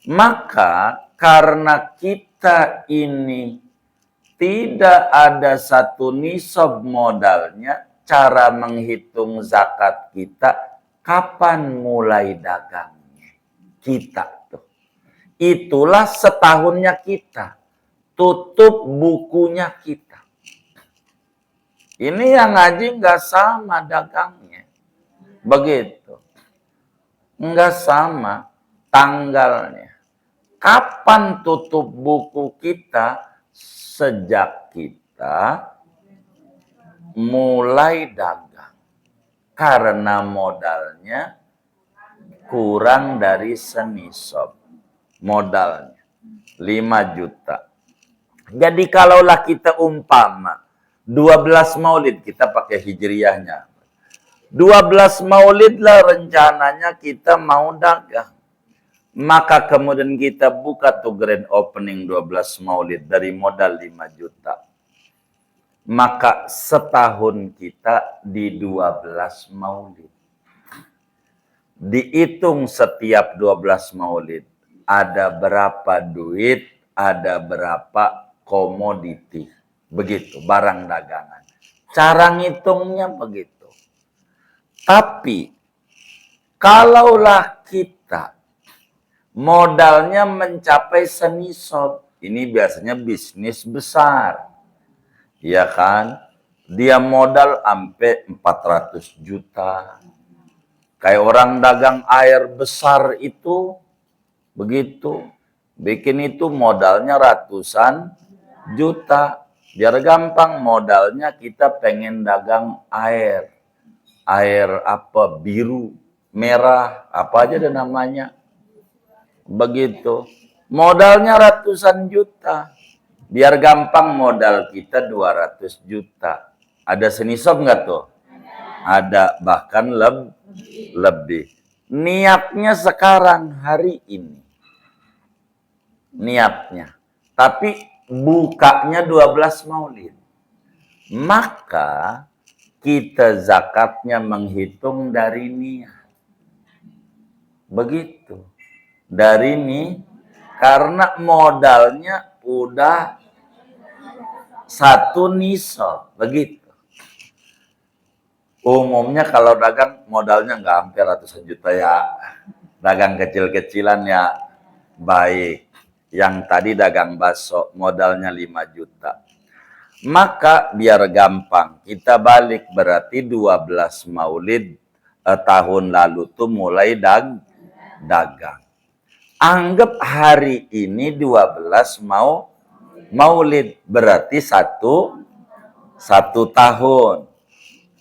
Maka karena kita ini tidak ada satu nisab modalnya, cara menghitung zakat kita kapan mulai dagangnya. Kita tuh. Itulah setahunnya kita. Tutup bukunya kita. Ini yang ngaji nggak sama dagangnya. Begitu. Nggak sama tanggalnya. Kapan tutup buku kita? Sejak kita mulai dagang. Karena modalnya kurang dari senisab. Modalnya 5 juta. Jadi kalaulah kita umpama 12 maulid, kita pakai hijriyahnya. 12 maulid lah rencananya kita mau dagang. Maka kemudian kita buka tuh grand opening 12 maulid dari modal 5 juta. Maka setahun kita di 12 maulid. Dihitung setiap 12 maulid. Ada berapa duit, ada berapa komoditi. Begitu, barang dagangan. Cara ngitungnya begitu. Tapi, kalaulah kita modalnya mencapai senisab, ini biasanya bisnis besar. Ya kan? Dia modal sampai 400 juta. Kayak orang dagang air besar itu, begitu. Bikin itu modalnya ratusan juta. Biar gampang modalnya kita pengen dagang air. Air apa? Biru, merah, apa aja ada namanya. Begitu. Modalnya ratusan juta. Biar gampang modal kita 200 juta. Ada senisab nggak tuh? Ada, bahkan lebih. Niatnya sekarang, hari ini. Niatnya. Tapi bukanya 12 maulid. Maka kita zakatnya menghitung dari niat. Begitu. Dari ini, karena modalnya udah 1 nisab. Begitu. Umumnya kalau dagang modalnya nggak hampir ratusan juta ya. Dagang kecil-kecilan ya baik. Yang tadi dagang bakso modalnya 5 juta. Maka biar gampang kita balik berarti 12 maulid tahun lalu tuh mulai dagang. Anggap hari ini 12 maulid berarti satu tahun.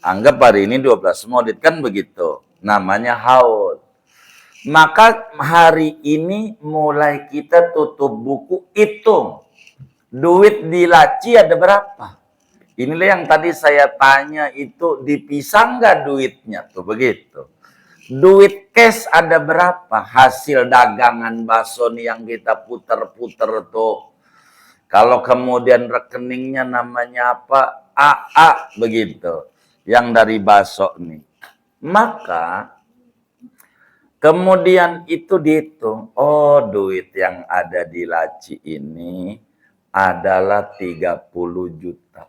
Anggap hari ini 12 maulid kan begitu. Namanya haul. Maka hari ini mulai kita tutup buku, hitung. Duit di laci ada berapa? Inilah yang tadi saya tanya itu, dipisah nggak duitnya tuh begitu. Duit cash ada berapa? Hasil dagangan bakso nih yang kita puter-puter tuh. Kalau kemudian rekeningnya namanya apa? AA begitu. Yang dari bakso nih. Maka kemudian itu dihitung. Oh, duit yang ada di laci ini adalah 30 juta.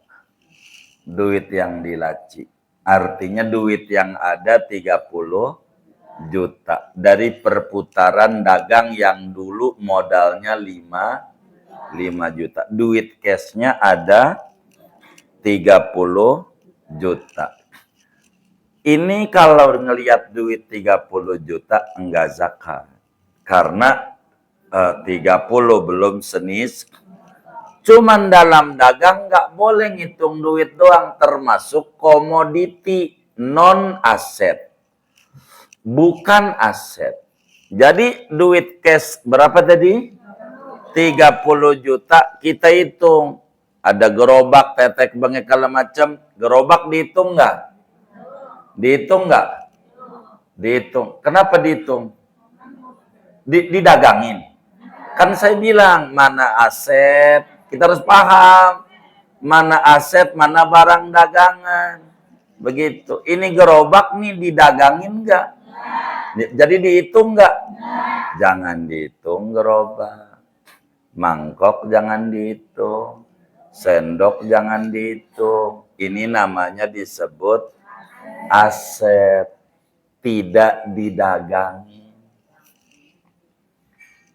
Duit yang di laci. Artinya duit yang ada 30 juta. Dari perputaran dagang yang dulu modalnya 5 juta. Duit cashnya ada 30 juta. Ini kalau ngelihat duit 30 juta enggak zakat. Karena 30 belum senis. Cuman dalam dagang nggak boleh ngitung duit doang, termasuk komoditi non aset. Bukan aset. Jadi duit cash berapa tadi? 30 juta kita hitung. Ada gerobak, tetek, bengek, segala macam. Gerobak dihitung nggak? Dihitung nggak? Dihitung. Kenapa dihitung? Didagangin. Kan saya bilang mana aset, kita harus paham. mana aset, mana barang dagangan. Begitu. Ini gerobak nih didagangin nggak? Jadi dihitung nggak? Jangan dihitung gerobak. Mangkok jangan dihitung. Sendok jangan dihitung. Ini namanya disebut aset. Tidak didagangi.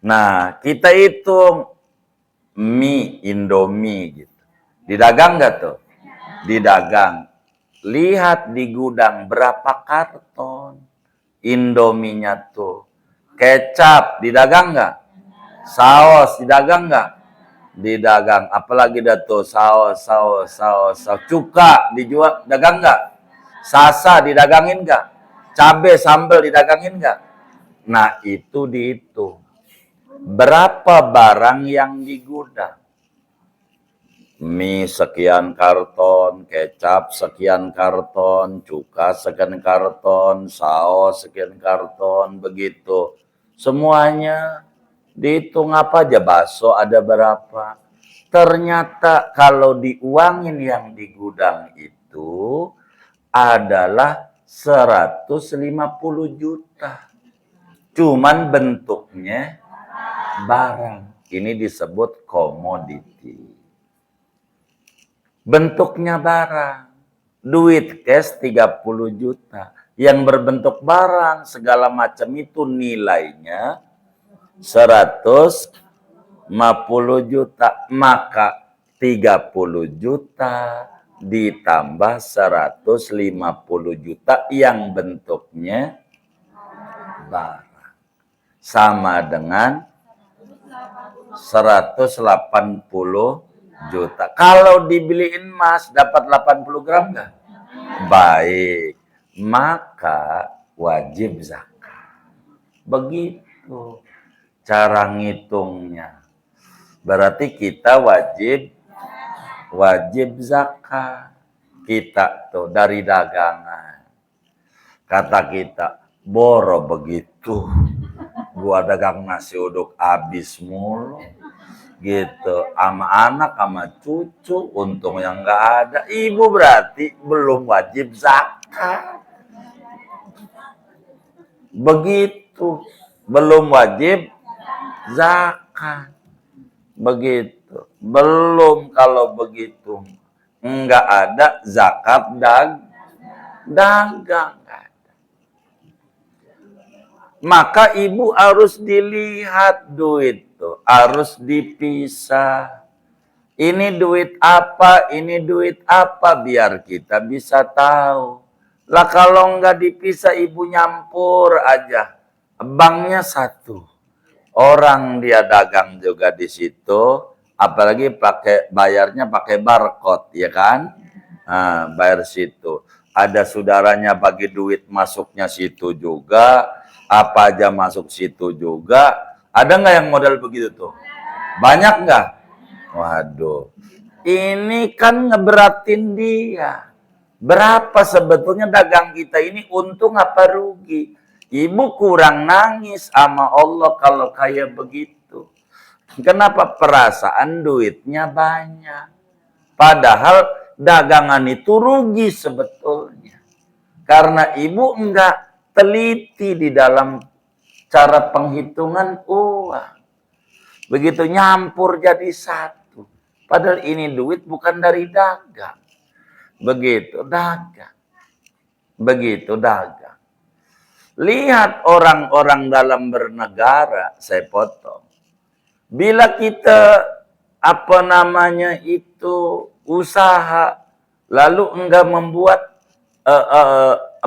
Nah, kita hitung mie, Indomie gitu. Didagang nggak tuh? Didagang. Lihat di gudang berapa karton Indominya tuh. Kecap didagang nggak? Saus didagang nggak? Didagang. Apalagi dah tuh saus. Cuka dijual, dagang nggak? Sasa didagangin nggak? Cabe, sambal didagangin nggak? Nah itu dihitung. Berapa barang yang di gudang? Mie sekian karton, kecap sekian karton, cuka sekian karton, saus sekian karton, begitu. Semuanya dihitung apa aja, bakso ada berapa. Ternyata kalau diuangin yang di gudang itu adalah 150 juta. Cuman bentuknya barang. Ini disebut komoditi. Bentuknya barang. Duit cash 30 juta. Yang berbentuk barang segala macam itu nilainya 150 juta. Maka 30 juta ditambah 150 juta yang bentuknya barang. Sama dengan 180 juta. Kalau dibeliin emas dapat 80 gram nggak? Baik. Maka wajib zakat. Begitu cara ngitungnya. Berarti kita wajib zakat. Kita tuh dari dagangan. Kata kita, boro begitu. Gua dagang nasi uduk habis mulu. Gitu. Sama anak, sama cucu. Untung yang nggak ada. Ibu berarti belum wajib zakat. Begitu. Belum wajib zakat. Begitu. Belum kalau begitu. Enggak ada zakat dagang. Maka ibu harus dilihat duit tuh, harus dipisah. Ini duit apa, ini duit apa, biar kita bisa tahu. Lah kalau nggak dipisah ibu nyampur aja, banknya satu. Orang dia dagang juga di situ, apalagi pakai bayarnya pakai barcode, ya kan? Nah, bayar situ. Ada saudaranya bagi duit masuknya situ juga. Apa aja masuk situ juga. Ada nggak yang modal begitu tuh? Banyak nggak? Waduh. Ini kan ngeberatin dia. Berapa sebetulnya dagang kita ini untung apa rugi? Ibu kurang nangis sama Allah kalau kayak begitu. Kenapa? Perasaan duitnya banyak. Padahal dagangan itu rugi sebetulnya. Karena ibu enggak teliti di dalam cara penghitungan uang. Begitu nyampur jadi satu. Padahal ini duit bukan dari dagang. Begitu dagang. Begitu dagang. Lihat orang-orang dalam bernegara, saya potong. Bila kita usaha, lalu enggak membuat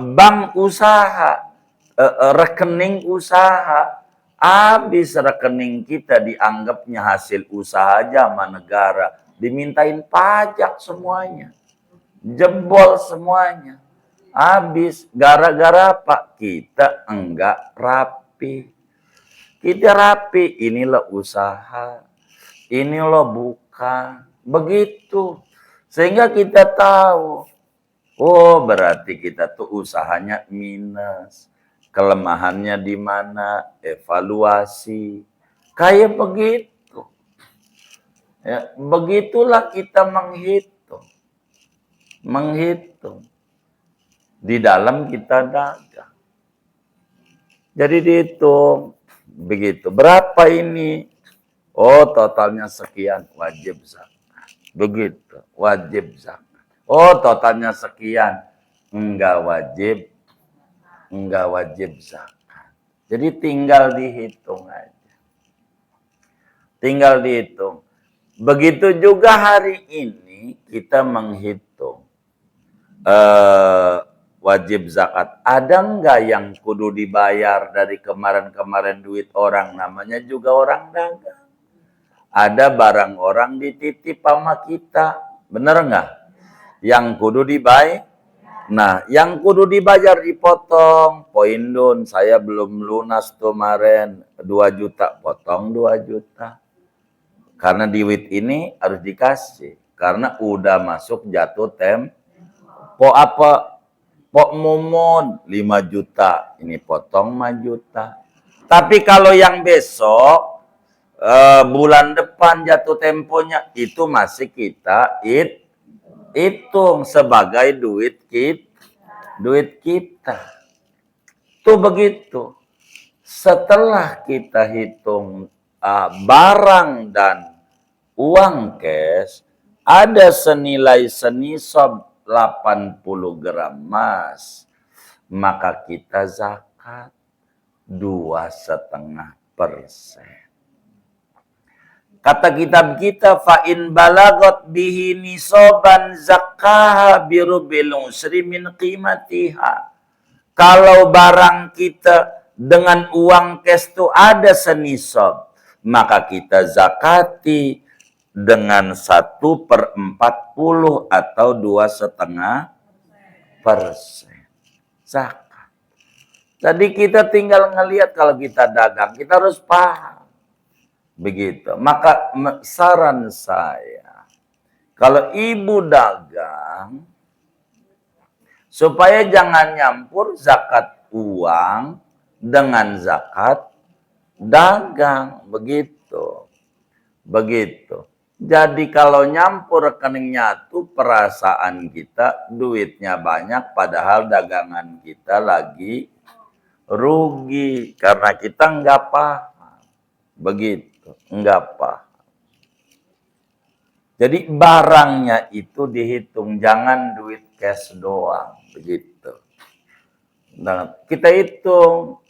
bank usaha, rekening usaha, habis rekening kita dianggapnya hasil usaha aja sama negara, dimintain pajak semuanya, jebol semuanya, habis gara-gara apa? Kita enggak rapi. Kita rapi, inilah usaha, inilah bukan, begitu. Sehingga kita tahu, oh berarti kita tuh usahanya minus, kelemahannya di mana, evaluasi, kayak begitu. Ya, begitulah kita menghitung di dalam kita dagang. Jadi dihitung begitu. Berapa ini? Oh, totalnya sekian, wajib zakat. Begitu, wajib zakat. Oh, totalnya sekian, enggak wajib zakat. Jadi tinggal dihitung aja. Tinggal dihitung. Begitu juga hari ini kita menghitung wajib zakat. Ada enggak yang kudu dibayar dari kemarin-kemarin duit orang? Namanya juga orang dagang. Ada barang orang dititip sama kita. Bener enggak? Yang kudu dibayar. Nah, yang kudu dibayar dipotong. Poin dun, saya belum lunas tuh kemarin 2 juta. Potong 2 juta. Karena duit ini harus dikasih. Karena udah masuk jatuh po apa? Po mumun 5 juta. Ini potong 5 juta. Tapi kalau yang besok, bulan depan jatuh temponya, itu masih kita hitung sebagai duit kita. Tuh begitu. Setelah kita hitung barang dan uang cash, ada senilai senisab 80 gram emas, maka kita zakat 2,5%. Kata kitab kita, fa'in balagot bihi nisoban zakaha birubil usri min qimatiha. Kalau barang kita dengan uang cash itu ada senisab, maka kita zakati dengan 1/40 atau 2,5% zakat. Jadi kita tinggal ngelihat kalau kita dagang, kita harus paham. Begitu. Maka saran saya, kalau ibu dagang, supaya jangan nyampur zakat uang dengan zakat dagang. Begitu. Jadi kalau nyampur rekeningnya tuh perasaan kita duitnya banyak padahal dagangan kita lagi rugi karena kita nggak paham. Begitu, nggak paham. Jadi barangnya itu dihitung, jangan duit cash doang. Begitu. Nah, kita hitung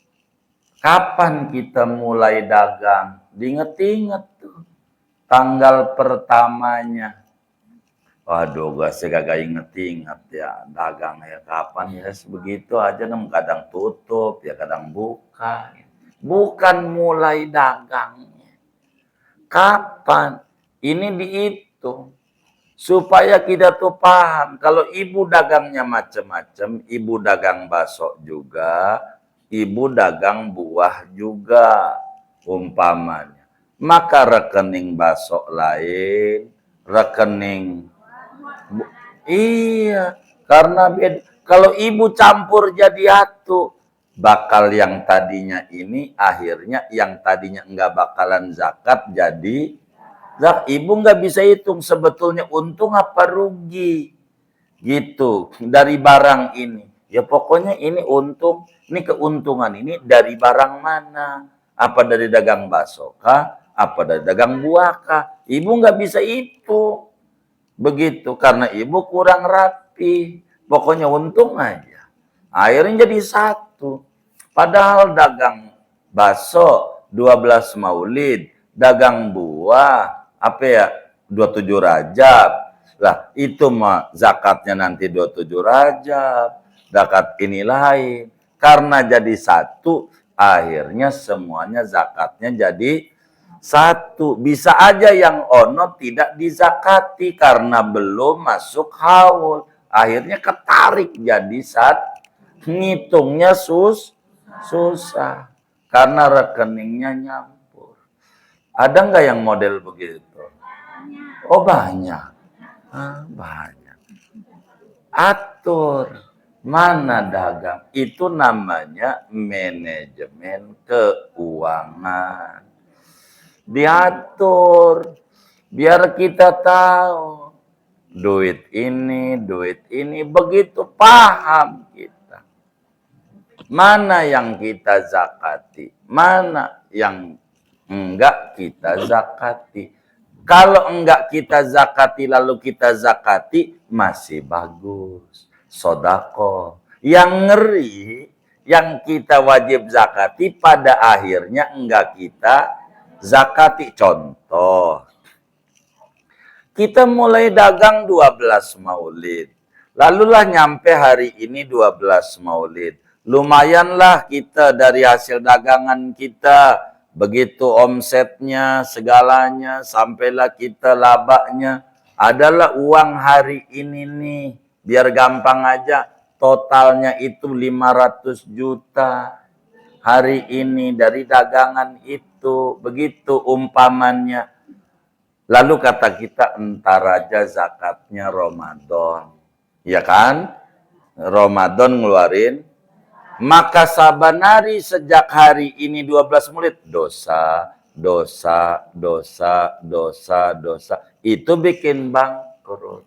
kapan kita mulai dagang. Diinget-inget tuh. Tanggal pertamanya. Waduh, saya kagak inget-inget ya. Dagang ya kapan ya. Begitu aja, kadang tutup, ya kadang buka. Bukan mulai dagangnya. Kapan? Ini dihitung. Supaya kita tuh paham. Kalau ibu dagangnya macam-macam, ibu dagang bakso juga, ibu dagang buah juga, umpamanya. Maka rekening bakso lain, rekening iya, karena beda. Kalau ibu campur jadi satu, bakal yang tadinya ini akhirnya yang tadinya enggak bakalan zakat jadi ibu nggak bisa hitung sebetulnya untung apa rugi gitu dari barang ini. Ya pokoknya ini untung, ini keuntungan ini dari barang mana? Apa dari dagang bakso kah? Apa dari dagang buah kah? Ibu nggak bisa itu. Begitu, karena ibu kurang rapi. Pokoknya untung aja. Akhirnya jadi satu. Padahal dagang bakso 12 Maulid, dagang buah, apa ya, 27 Rajab. Lah, itu mah zakatnya nanti 27 Rajab. Zakat ini lain. Karena jadi satu, akhirnya semuanya zakatnya jadi satu. Bisa aja yang ono tidak dizakati karena belum masuk haul. Akhirnya ketarik jadi ngitungnya susah. Karena rekeningnya nyampur. Ada nggak yang model begitu? Oh banyak. Banyak. Atur. Mana dagang? Itu namanya manajemen keuangan. Diatur. Biar kita tahu duit ini, begitu paham kita. Mana yang kita zakati, mana yang enggak kita zakati. Kalau enggak kita zakati lalu kita zakati, masih bagus. Sodako. Yang ngeri, yang kita wajib zakati pada akhirnya enggak kita zakati. Contoh, kita mulai dagang 12 maulid. Lalulah nyampe hari ini 12 maulid. Lumayanlah kita dari hasil dagangan kita. Begitu omsetnya, segalanya, sampailah kita labanya. Adalah uang hari ini nih. Biar gampang aja, totalnya itu 500 juta. Hari ini dari dagangan itu. Begitu umpamannya. Lalu kata kita, entar aja zakatnya Ramadan. Ya kan? Ramadan ngeluarin. Maka sabanari sejak hari ini 12 maulid, dosa. Itu bikin bangkrut.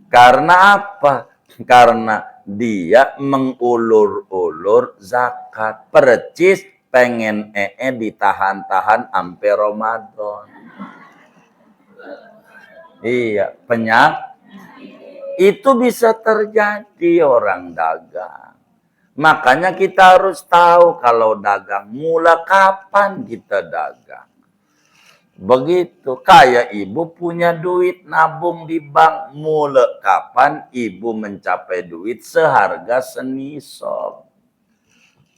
Karena apa? Karena dia mengulur-ulur zakat. Percis pengen ditahan-tahan sampai Ramadan. Iya, itu bisa terjadi orang dagang. Makanya kita harus tahu kalau dagang, mula kapan kita dagang. Begitu, kayak ibu punya duit nabung di bank, mula kapan ibu mencapai duit seharga senisob.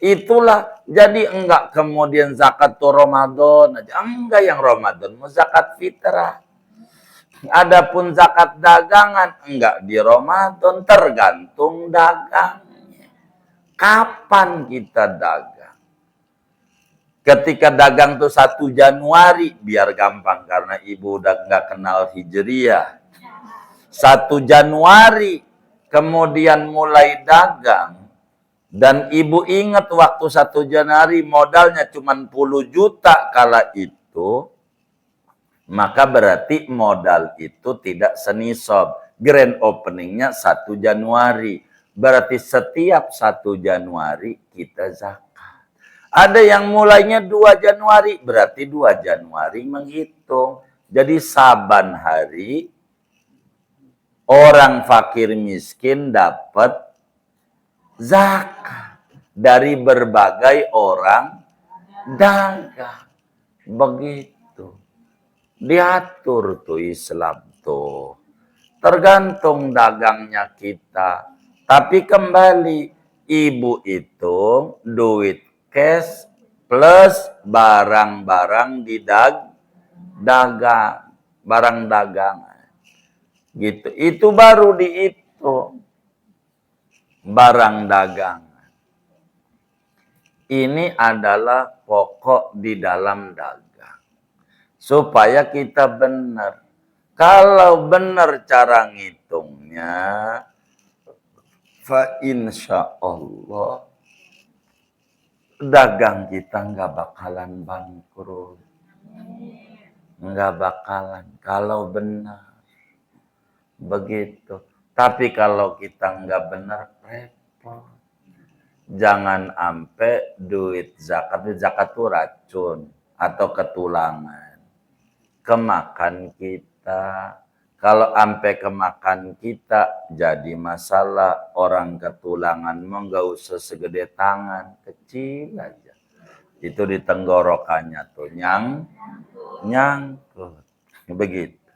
Itulah, jadi enggak kemudian zakat tuh Ramadan aja. Enggak, yang Ramadan mau zakat fitrah. Adapun zakat dagangan, enggak di Ramadan, tergantung dagang. Kapan kita dagang? Ketika dagang tuh 1 Januari, biar gampang karena ibu udah nggak kenal Hijriah. 1 Januari, kemudian mulai dagang. Dan ibu ingat waktu 1 Januari modalnya cuma 10 juta kala itu, maka berarti modal itu tidak senisob. Grand openingnya 1 Januari. Berarti setiap 1 Januari kita zakat. Ada yang mulainya 2 Januari, berarti 2 Januari menghitung. Jadi saban hari orang fakir miskin dapat zakat dari berbagai orang dagang. Begitu. Diatur tuh Islam tuh. Tergantung dagangnya kita. Tapi kembali, ibu itu duit cash plus barang-barang di dagang, barang dagangan. Gitu. Itu baru dihitung barang dagangan. Ini adalah pokok di dalam dagang. Supaya kita benar. Kalau benar cara ngitungnya, fa insya Allah dagang kita nggak bakalan bangkrut, nggak bakalan kalau benar begitu. Tapi kalau kita nggak benar repot. Jangan sampai duit zakat itu racun atau ketulangan kemakan kita. Kalau sampai kemakan kita, jadi masalah. Orang ketulangan mau nggak usah segede tangan, kecil aja. Itu di tenggorokannya tuh nyangkut. Begitu.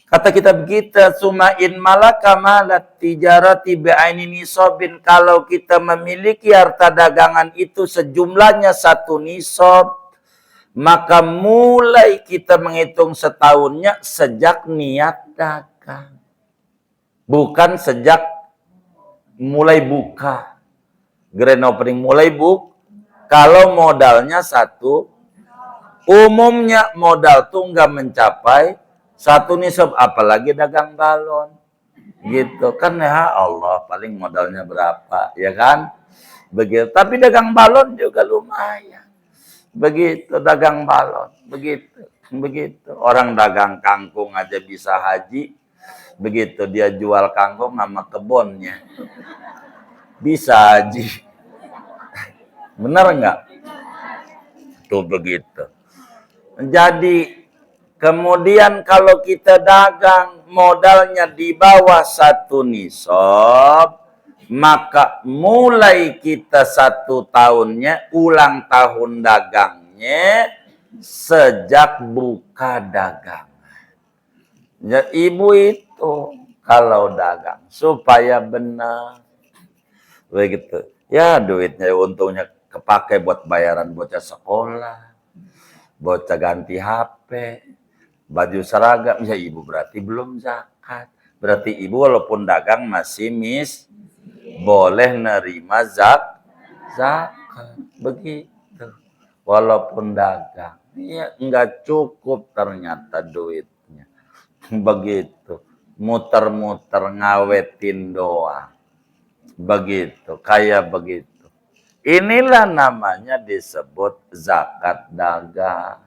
Kata kitab kita, sumain malaka malat tijarati bi'aini nisobin. Kalau kita memiliki harta dagangan itu sejumlahnya 1 nisob, maka mulai kita menghitung setahunnya sejak niat dagang. Bukan sejak mulai buka. Grand opening mulai buka. Kalau modalnya 1, umumnya modal tuh nggak mencapai 1 nisab, apalagi dagang balon. Gitu kan ya Allah, paling modalnya berapa, ya kan? Begitu. Tapi dagang balon juga lumayan. Begitu dagang balon, begitu. Begitu. Orang dagang kangkung aja bisa haji. Begitu dia jual kangkung sama kebunnya. Bisa haji. Benar nggak? Tuh begitu. Jadi kemudian kalau kita dagang modalnya di bawah 1 nisab, maka mulai kita 1 tahunnya ulang tahun dagangnya sejak buka dagang. Ya, ibu itu kalau dagang supaya benar begitu. Ya duitnya untungnya kepake buat bayaran bocah sekolah, bocah ganti HP, baju seragam. Ya ibu berarti belum zakat. Berarti ibu walaupun dagang masih boleh nerima zakat. Begitu. Walaupun dagang. Ya enggak cukup ternyata duitnya. Begitu. Muter-muter ngawetin doang. Begitu. Kayak begitu. Inilah namanya disebut zakat dagang.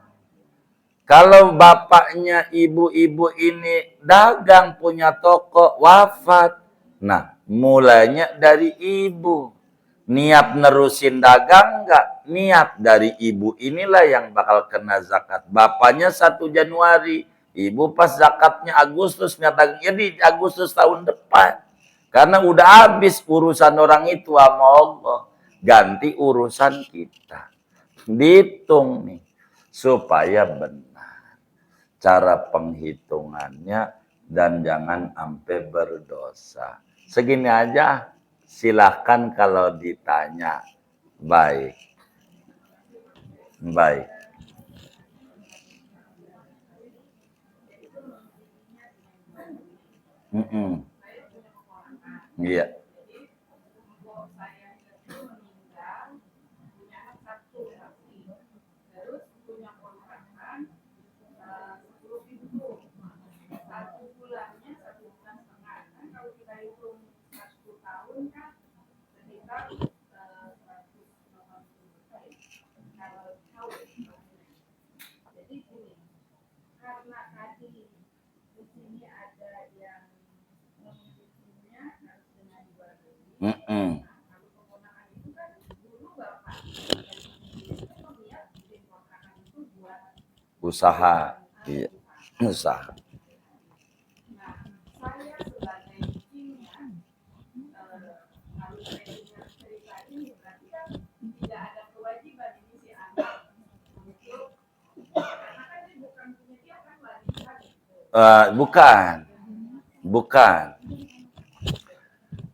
Kalau bapaknya ibu-ibu ini dagang punya toko wafat. Nah, mulainya dari ibu. Niat nerusin dagang enggak? Niat dari ibu inilah yang bakal kena zakat. Bapaknya 1 Januari. Ibu pas zakatnya Agustus. Nyatanya di Agustus tahun depan. Karena udah habis urusan orang itu sama Allah. Ganti urusan kita. Dihitung nih. Supaya benar cara penghitungannya dan jangan sampai berdosa. Segini aja. Silahkan kalau ditanya. Baik. Baik. Iya. Usaha. Iya. Usaha. Bukan. Bukan.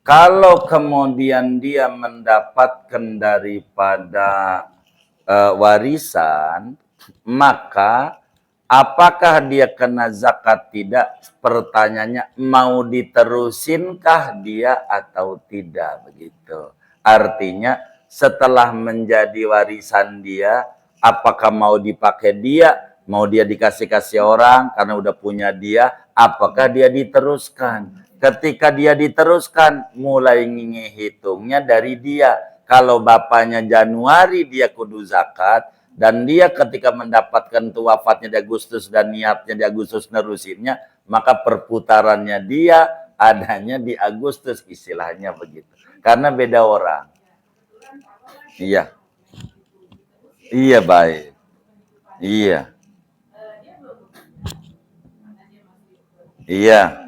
Kalau kemudian dia mendapatkan daripada warisan, maka apakah dia kena zakat tidak? Pertanyaannya mau diterusinkah dia atau tidak begitu. Artinya setelah menjadi warisan dia, apakah mau dipakai dia, mau dia dikasih-kasih orang karena udah punya dia, apakah dia diteruskan? Ketika dia diteruskan, mulai ngihitungnya dari dia. Kalau bapaknya Januari dia kudu zakat, dan dia ketika mendapatkan itu wafatnya di Agustus dan niatnya di Agustus nerusinnya, maka perputarannya dia adanya di Agustus, istilahnya begitu. Karena beda orang. Iya. Iya, baik. Iya. Iya.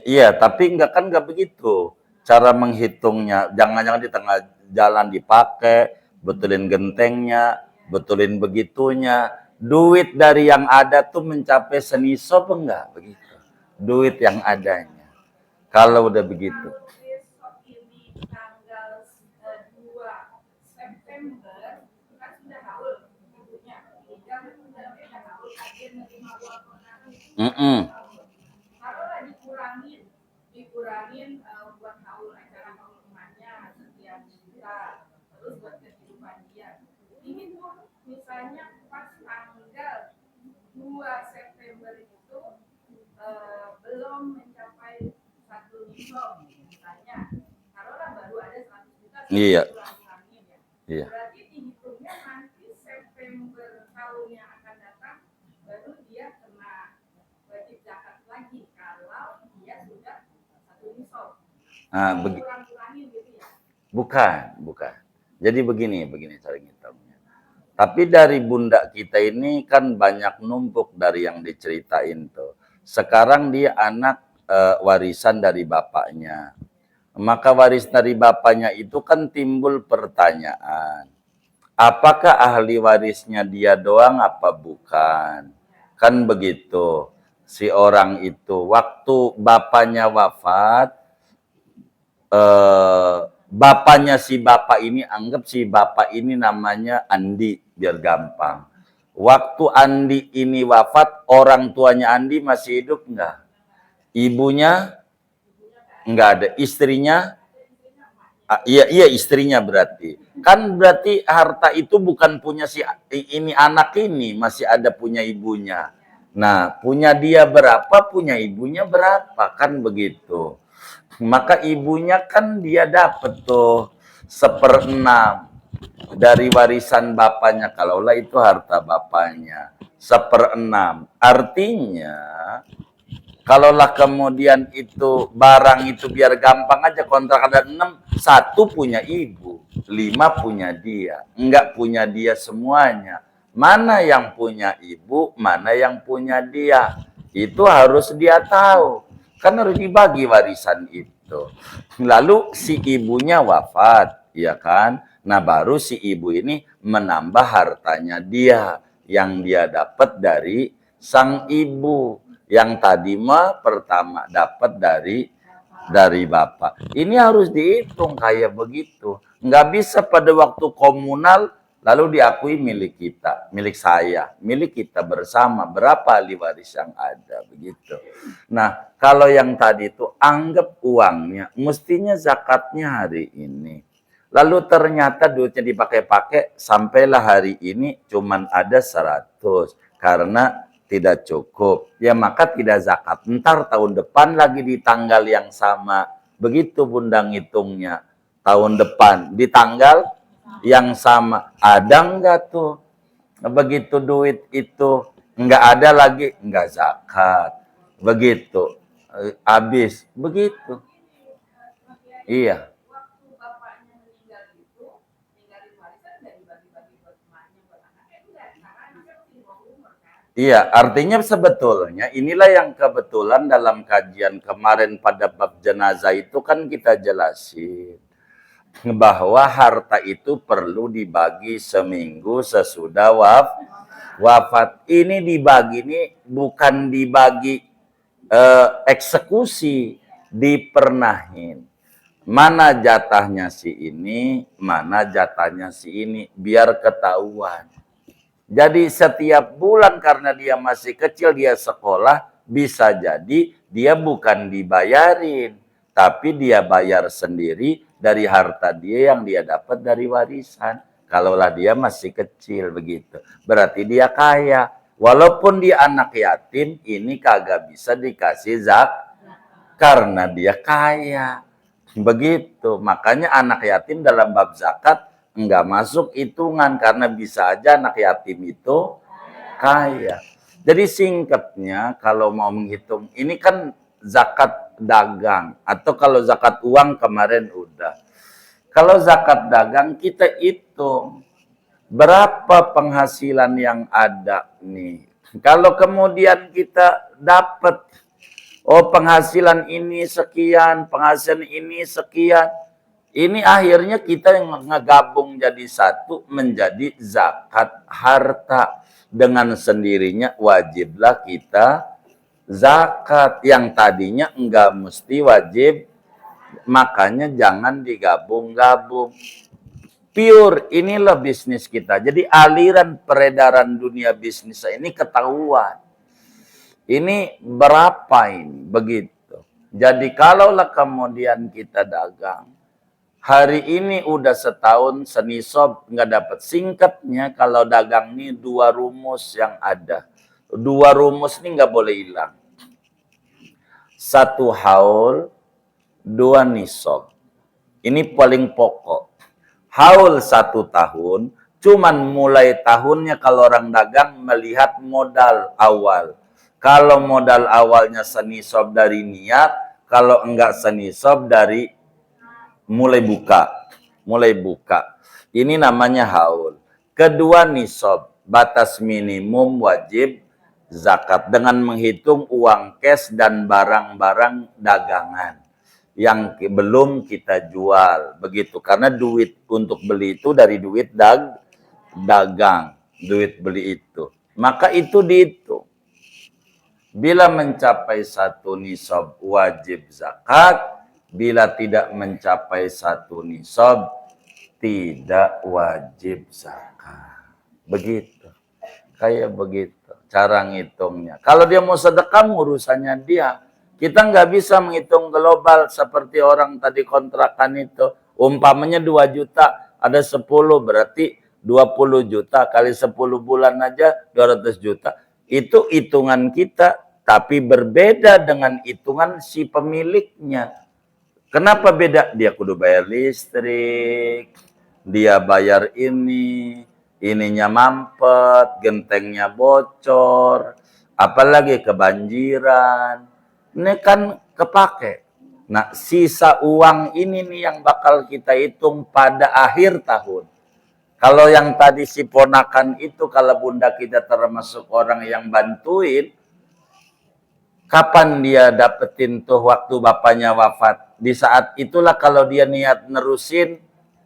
Iya, tapi enggak kan enggak begitu. Cara menghitungnya, jangan-jangan di tengah jalan dipakai, betulin gentengnya, betulin begitunya. Duit dari yang ada tuh mencapai senisab enggak begitu. Duit yang adanya. Kalau udah begitu. Misalnya pas tanggal 2 September itu belum mencapai 1 nisab, misalnya taruhlah baru ada 100 juta Iya. kurangin ya. Iya. Berarti dihitungnya nanti September tahun yang akan datang baru dia kena wajib zakat lagi kalau dia sudah 1 nisab. Kurang-kurangin gitu ya? Bukan. Jadi begini cara ngitungnya. Tapi dari bunda kita ini kan banyak numpuk dari yang diceritain tuh. Sekarang dia anak warisan dari bapaknya. Maka waris dari bapaknya itu kan timbul pertanyaan. Apakah ahli warisnya dia doang apa bukan? Kan begitu. Si orang itu waktu bapaknya wafat, bapaknya si bapak ini, anggap si bapak ini namanya Andi, biar gampang. Waktu Andi ini wafat, orang tuanya Andi masih hidup enggak? Ibunya enggak ada, istrinya iya istrinya berarti. Kan berarti harta itu bukan punya si ini anak ini, masih ada punya ibunya. Nah, punya dia berapa, punya ibunya berapa, kan begitu. Maka ibunya kan dia dapat tuh 1/6 dari warisan bapaknya, kalaulah itu harta bapaknya. 1/6. Artinya kalaulah kemudian itu barang itu biar gampang aja, kontrak ada 6, 1 punya ibu, 5 punya dia. Enggak punya dia semuanya. Mana yang punya ibu, mana yang punya dia. Itu harus dia tahu. Kan harus dibagi warisan itu. Lalu si ibunya wafat, ya kan? Nah baru si ibu ini menambah hartanya dia. Yang dia dapat dari sang ibu. Yang tadi mah pertama dapat dari bapak. Ini harus dihitung kayak begitu. Nggak bisa pada waktu komunal lalu diakui milik kita, milik saya, milik kita bersama. Berapa ahli waris yang ada begitu. Nah, kalau yang tadi itu anggap uangnya, mestinya zakatnya hari ini. Lalu ternyata duitnya dipakai-pakai, sampailah hari ini cuman ada 100 karena tidak cukup. Ya maka tidak zakat. Ntar tahun depan lagi di tanggal yang sama. Begitu bunda ngitungnya. Tahun depan di tanggal yang sama. Ada enggak tuh? Begitu duit itu enggak ada lagi, enggak zakat. Begitu. Habis. Begitu. Iya. Waktu bapaknya meninggal itu ninggalin warisan dari bagi-bagi buat emaknya buat anaknya itu enggak, karena anaknya masih di bawah umur kan. Iya, artinya sebetulnya inilah yang kebetulan dalam kajian kemarin pada bab jenazah itu kan kita jelasin bahwa harta itu perlu dibagi seminggu sesudah wafat. Ini dibagi ini bukan dibagi eksekusi, dipernahin. Mana jatahnya si ini, mana jatahnya si ini, biar ketahuan. Jadi setiap bulan karena dia masih kecil, dia sekolah, bisa jadi dia bukan dibayarin, tapi dia bayar sendiri dari harta dia yang dia dapat dari warisan. Kalaulah dia masih kecil begitu, berarti dia kaya. Walaupun dia anak yatim, ini kagak bisa dikasih zakat karena dia kaya. Begitu, makanya anak yatim dalam bab zakat enggak masuk hitungan karena bisa aja anak yatim itu kaya. Jadi singkatnya kalau mau menghitung, ini kan zakat dagang atau kalau zakat uang kemarin udah. Kalau zakat dagang kita hitung berapa penghasilan yang ada nih. Kalau kemudian kita dapat penghasilan ini sekian, penghasilan ini sekian. Ini akhirnya kita yang ngegabung jadi satu menjadi zakat harta. Dengan sendirinya wajiblah kita zakat. Yang tadinya enggak mesti wajib. Makanya jangan digabung-gabung. Pure, inilah bisnis kita. Jadi aliran peredaran dunia bisnis ini ketahuan. Ini berapa ini? Begitu. Jadi kalaulah kemudian kita dagang, Hari ini udah setahun senisob nggak dapat. Singkatnya kalau dagang nih 2 rumus yang ada. 2 rumus ini nggak boleh hilang. 1 haul, 2 nisob. Ini paling pokok. Haul 1 tahun, cuman mulai tahunnya kalau orang dagang melihat modal awal. Kalau modal awalnya senisob dari niat, kalau enggak senisob dari mulai buka. Mulai buka. Ini namanya haul. Kedua nisob, batas minimum wajib zakat dengan menghitung uang cash dan barang-barang dagangan yang belum kita jual, begitu. Karena duit untuk beli itu dari duit dagang, duit beli itu. Maka itu dihitung. Bila mencapai 1 nisab wajib zakat, bila tidak mencapai 1 nisab tidak wajib zakat. Begitu. Kayak begitu cara ngitungnya. Kalau dia mau sedekah urusannya dia. Kita nggak bisa menghitung global seperti orang tadi kontrakan itu. Umpamanya 2 juta, ada 10 berarti 20 juta kali 10 bulan aja 200 juta. Itu hitungan kita, tapi berbeda dengan hitungan si pemiliknya. Kenapa beda? Dia kudu bayar listrik, dia bayar ininya mampet, gentengnya bocor, apalagi kebanjiran. Ini kan kepake. Nah, sisa uang ini nih yang bakal kita hitung pada akhir tahun. Kalau yang tadi si ponakan itu, kalau bunda kita termasuk orang yang bantuin, kapan dia dapetin tuh waktu bapaknya wafat? Di saat itulah kalau dia niat nerusin,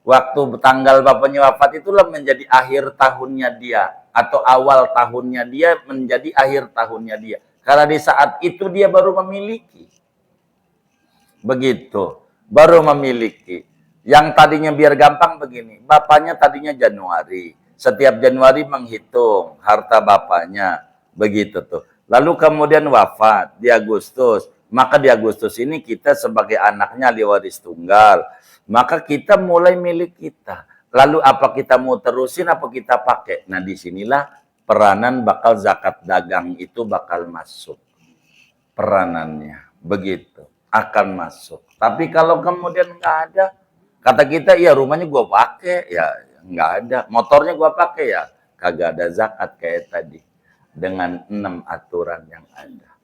waktu tanggal bapaknya wafat itulah menjadi akhir tahunnya dia. Atau awal tahunnya dia menjadi akhir tahunnya dia. Karena di saat itu dia baru memiliki. Begitu. Baru memiliki. Yang tadinya biar gampang begini. Bapaknya tadinya Januari. Setiap Januari menghitung harta bapaknya. Begitu tuh. Lalu kemudian wafat di Agustus. Maka di Agustus ini kita sebagai anaknya ahli waris tunggal. Maka kita mulai milik kita. Lalu apa kita mau terusin, apa kita pakai? Nah disinilah peranan bakal zakat dagang itu bakal masuk. Peranannya. Begitu. Akan masuk. Tapi kalau kemudian nggak ada, kata kita, ya rumahnya gua pakai, ya nggak ada. Motornya gua pakai, ya kagak ada zakat kayak tadi. Dengan 6 aturan yang ada.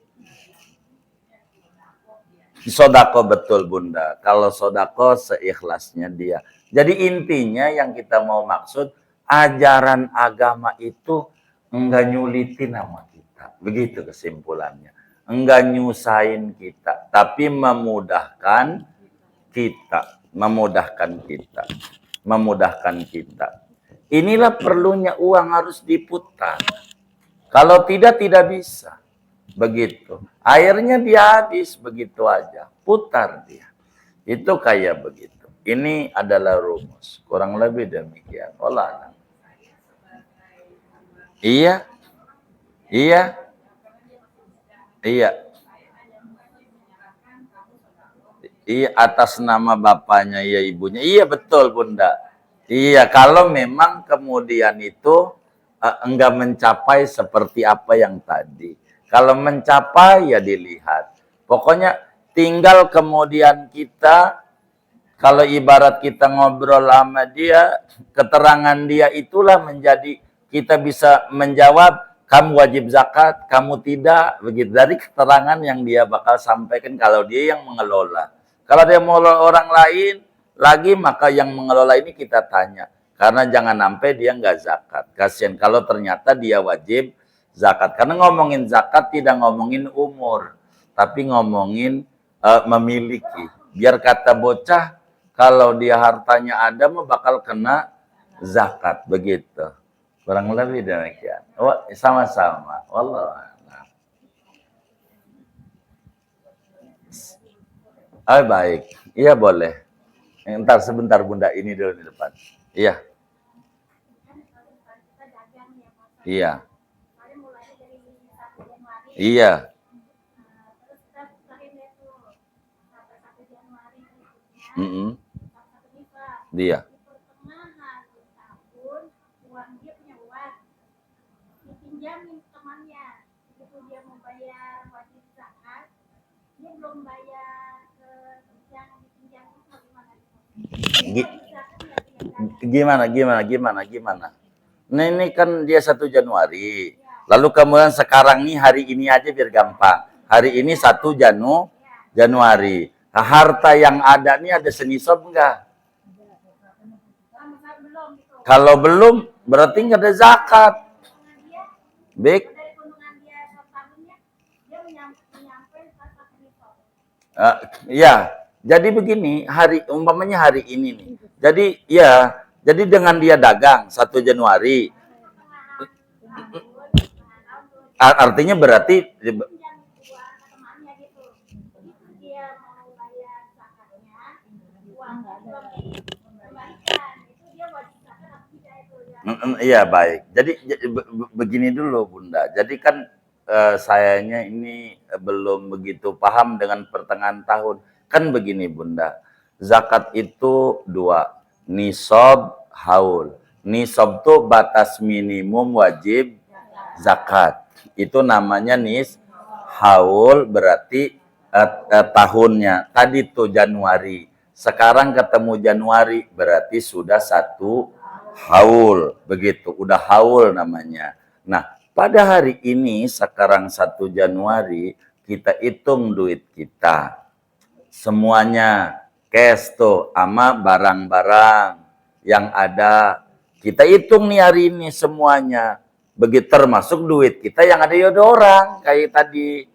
Sodako betul bunda. Kalau sodako seikhlasnya dia. Jadi intinya yang kita mau maksud, ajaran agama itu enggak nyulitin sama kita. Begitu kesimpulannya. Enggak nyusahin kita. Tapi memudahkan kita. Memudahkan kita. Memudahkan kita. Inilah perlunya uang harus diputar. Kalau tidak bisa. Begitu. Airnya dia habis begitu aja. Putar dia. Itu kayak begitu. Ini adalah rumus. Kurang lebih demikian. Olah. Iya. Iya. Iya. Iya, atas nama bapaknya, ya ibunya. Iya, betul, Bunda. Iya, kalau memang kemudian itu enggak mencapai seperti apa yang tadi. Kalau mencapai ya dilihat. Pokoknya tinggal kemudian kita, kalau ibarat kita ngobrol sama dia, keterangan dia itulah menjadi kita bisa menjawab, kamu wajib zakat, kamu tidak. Begitu. Dari keterangan yang dia bakal sampaikan kalau dia yang mengelola. Kalau dia mau orang lain, lagi maka yang mengelola ini kita tanya. Karena jangan sampai dia nggak zakat. Kasihan kalau ternyata dia wajib zakat. Karena ngomongin zakat tidak ngomongin umur. Tapi ngomongin memiliki. Biar kata bocah, kalau dia hartanya ada mah bakal kena zakat. Begitu. Kurang lebih demikian. Oh, sama-sama. Wallah. Oh, baik. Iya boleh. Ntar sebentar Bunda, ini dulu di depan. Iya. Iya. Iya. Mm-mm. dia. Pertengahan tahun uang dia punya uang dipinjamin temannya, begitu dia mau bayar wajib zakat dia belum bayar ke yang dipinjam itu bagaimana? Gimana? Nah ini kan dia 1 Januari. Lalu kemudian sekarang nih hari ini aja biar gampang. Hari ini 1 Januari. Nah, harta yang ada nih ada senisob enggak? Kalau belum berarti nggak ada zakat. Baik. Ya, jadi begini, umpamanya hari ini nih. Jadi dengan dia dagang 1 Januari. Artinya berarti iya baik. Jadi begini dulu Bunda. Jadi kan sayanya ini belum begitu paham dengan pertengahan tahun. Kan begini Bunda. Zakat itu 2, nisab, haul. Nisab tuh batas minimum wajib zakat. Itu namanya haul berarti tahunnya. Tadi tuh Januari. Sekarang ketemu Januari berarti sudah 1 haul. Begitu, udah haul namanya. Nah, pada hari ini sekarang 1 Januari kita hitung duit kita. Semuanya cash tuh sama barang-barang yang ada. Kita hitung nih hari ini semuanya. Begitu termasuk duit kita yang ada di orang kayak tadi.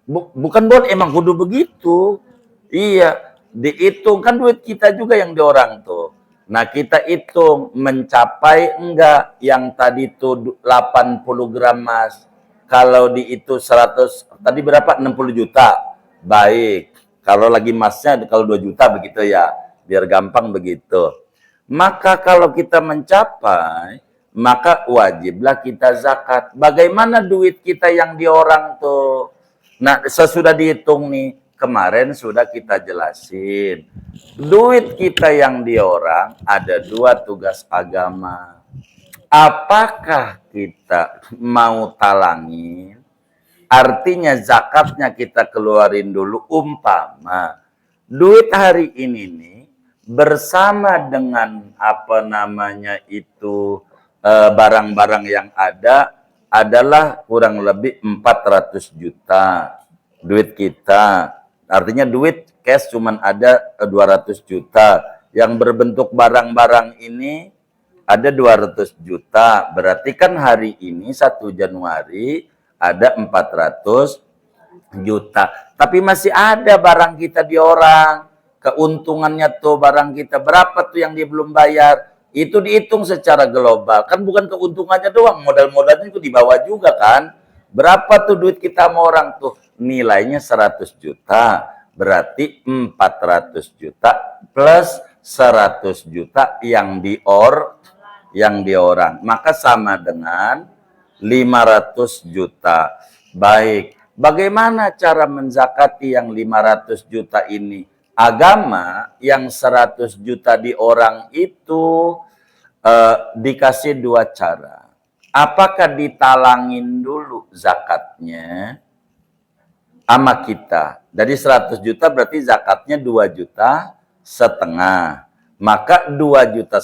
Bukan boleh, emang kudu begitu. Iya, dihitung kan duit kita juga yang di orang tuh. Nah, kita hitung mencapai enggak yang tadi tuh 80 gram emas. Kalau dihitung 100, tadi berapa? 60 juta. Baik. Kalau lagi emasnya kalau 2 juta begitu ya. Biar gampang begitu. Maka kalau kita mencapai, maka wajiblah kita zakat. Bagaimana duit kita yang di orang tuh? Nah, sesudah dihitung nih, kemarin sudah kita jelasin. Duit kita yang di orang ada 2 tugas agama. Apakah kita mau talangin? Artinya zakatnya kita keluarin dulu. Umpama duit hari ini nih bersama dengan barang-barang yang ada adalah kurang lebih 400 juta duit kita. Artinya duit cash cuman ada 200 juta. Yang berbentuk barang-barang ini ada 200 juta. Berarti kan hari ini 1 Januari ada 400 juta. Tapi masih ada barang kita di orang. Keuntungannya tuh barang kita berapa tuh yang dia belum bayar. Itu dihitung secara global. Kan bukan keuntungannya doang. Modal-modalnya itu dibawa juga kan. Berapa tuh duit kita sama orang tuh? Nilainya 100 juta. Berarti 400 juta plus 100 juta yang di orang. Maka sama dengan 500 juta. Baik. Bagaimana cara menzakati yang 500 juta ini? Agama yang 100 juta di orang itu dikasih 2 cara. Apakah ditalangin dulu zakatnya sama kita? Dari 100 juta berarti zakatnya 2,5 juta. Maka 2,5 juta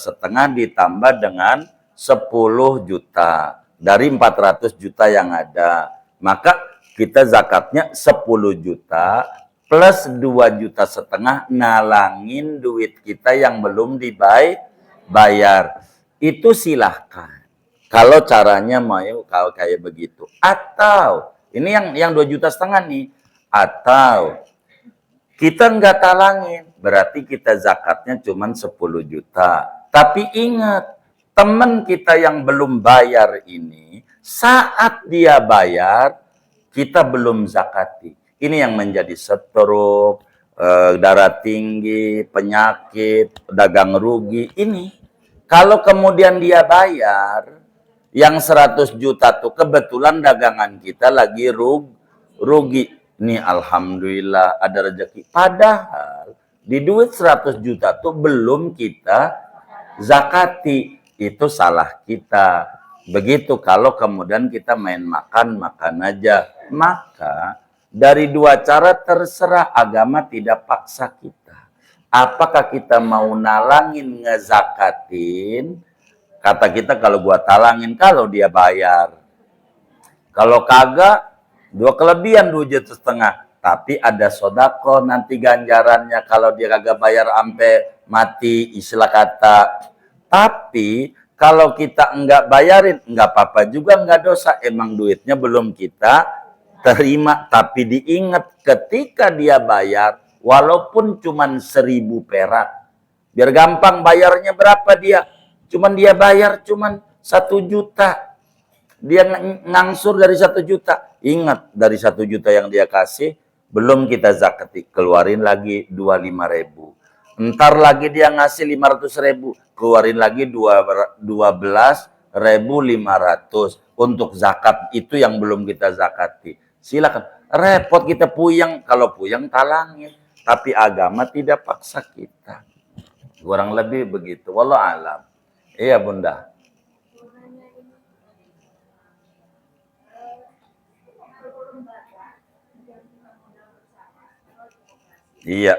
ditambah dengan 10 juta. Dari 400 juta yang ada. Maka kita zakatnya 10 juta plus 2,5 juta nalangin duit kita yang belum dibayar. Itu silahkan. Kalau caranya mau kalau kayak begitu. Atau, ini yang 2,5 juta nih. Atau, kita nggak talangin. Berarti kita zakatnya cuma 10 juta. Tapi ingat, teman kita yang belum bayar ini, saat dia bayar, kita belum zakati. Ini yang menjadi stroke, darah tinggi, penyakit, dagang rugi. Ini. Kalau kemudian dia bayar, yang 100 juta tuh kebetulan dagangan kita lagi rugi. Nih alhamdulillah ada rezeki. Padahal Di duit 100 juta tuh belum kita zakati. Itu salah kita. Begitu kalau kemudian kita main makan aja. Maka dari dua cara terserah, agama tidak paksa kita. Apakah kita mau nalangin ngezakatin? Kata kita kalau gua talangin, kalau dia bayar. Kalau kagak, 2 kelebihan 2,5 juta. Tapi ada sodako nanti ganjarannya kalau dia kagak bayar sampai mati, istilah kata. Tapi kalau kita enggak bayarin, enggak apa-apa juga, enggak dosa. Emang duitnya belum kita terima. Tapi diingat ketika dia bayar, walaupun cuman 1.000 perak. Biar gampang bayarnya berapa dia? Cuman dia bayar cuman 1 juta. Dia ngangsur dari 1 juta. Ingat, dari 1 juta yang dia kasih, belum kita zakati. Keluarin lagi 25.000. Ntar lagi dia ngasih 500.000. Keluarin lagi 12.500 untuk zakat. Itu yang belum kita zakati. Silakan. Repot kita puyeng. Kalau puyeng talangin. Tapi agama tidak paksa kita. Kurang lebih begitu. Wallahu alam. Iya Bunda. Iya.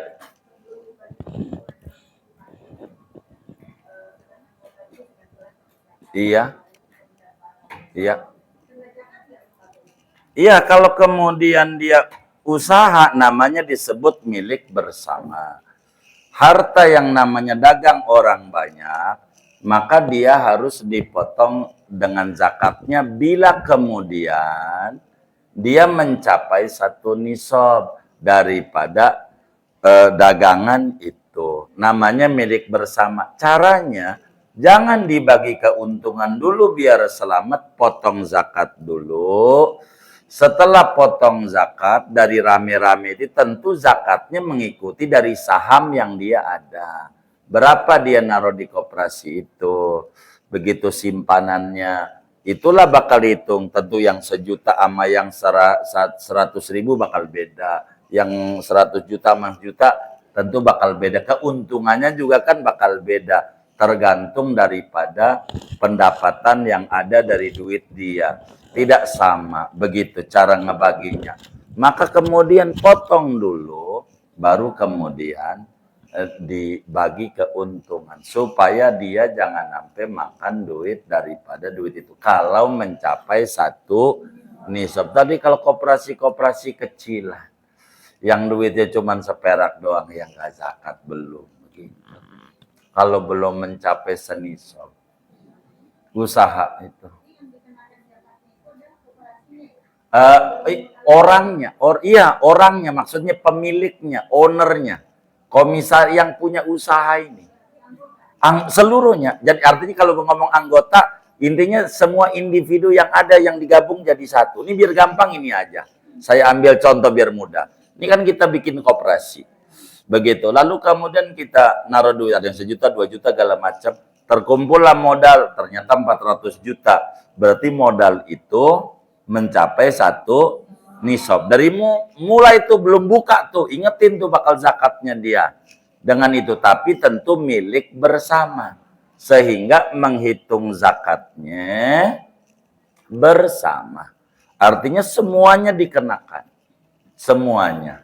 Iya. Iya. Iya, kalau kemudian dia usaha namanya disebut milik bersama. Harta yang namanya dagang orang banyak, maka dia harus dipotong dengan zakatnya bila kemudian dia mencapai 1 nisab daripada dagangan itu. Namanya milik bersama. Caranya jangan dibagi keuntungan dulu biar selamat, potong zakat dulu. Setelah potong zakat dari rame-rame itu tentu zakatnya mengikuti dari saham yang dia ada. Berapa dia naruh di koperasi itu. Begitu simpanannya. Itulah bakal dihitung. Tentu yang 1 juta sama yang 100.000 bakal beda. Yang 100 juta sama 1 juta tentu bakal beda. Keuntungannya juga kan bakal beda. Tergantung daripada pendapatan yang ada dari duit dia. Tidak sama begitu cara ngebaginya. Maka kemudian potong dulu, baru kemudian dibagi keuntungan. Supaya dia jangan sampai makan duit daripada duit itu. Kalau mencapai 1 nisab. Tadi kalau koperasi-koperasi kecil lah. Yang duitnya cuma seperak doang yang nggak zakat belum. Begitu. Kalau belum mencapai senisab. Usaha itu. Orangnya, orangnya maksudnya pemiliknya, ownernya, komisar yang punya usaha ini, seluruhnya. Jadi artinya kalau ngomong anggota, intinya semua individu yang ada yang digabung jadi satu. Ini biar gampang ini aja. Saya ambil contoh biar mudah. Ini kan kita bikin koperasi, begitu. Lalu kemudian kita naruh duit, ada yang 1 juta, 2 juta, segala macam. Terkumpullah modal, ternyata 400 juta. Berarti modal itu mencapai 1 nisab. Dari mulai itu belum buka tuh, ingetin tuh bakal zakatnya dia. Dengan itu, tapi tentu milik bersama. Sehingga menghitung zakatnya bersama. Artinya semuanya dikenakan. Semuanya.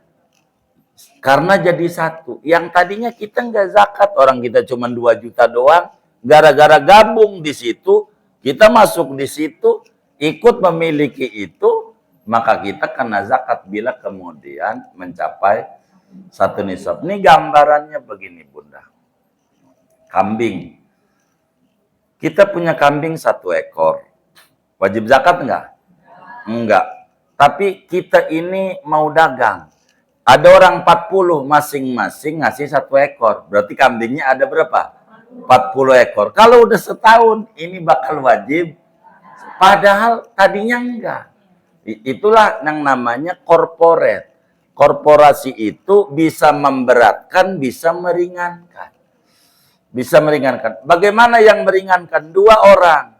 Karena jadi satu. Yang tadinya kita nggak zakat, orang kita cuma 2 juta doang. Gara-gara gabung di situ, kita masuk di situ, ikut memiliki itu, maka kita kena zakat bila kemudian mencapai 1 nisab. Ini gambarannya begini Bunda. Kambing. Kita punya kambing 1 ekor. Wajib zakat enggak? Enggak. Tapi kita ini mau dagang. Ada orang 40 masing-masing ngasih 1 ekor. Berarti kambingnya ada berapa? 40 ekor. Kalau udah setahun ini bakal wajib. Padahal tadinya enggak. Itulah yang namanya corporate. Korporasi itu bisa memberatkan, bisa meringankan. Bisa meringankan. Bagaimana yang meringankan? 2 orang.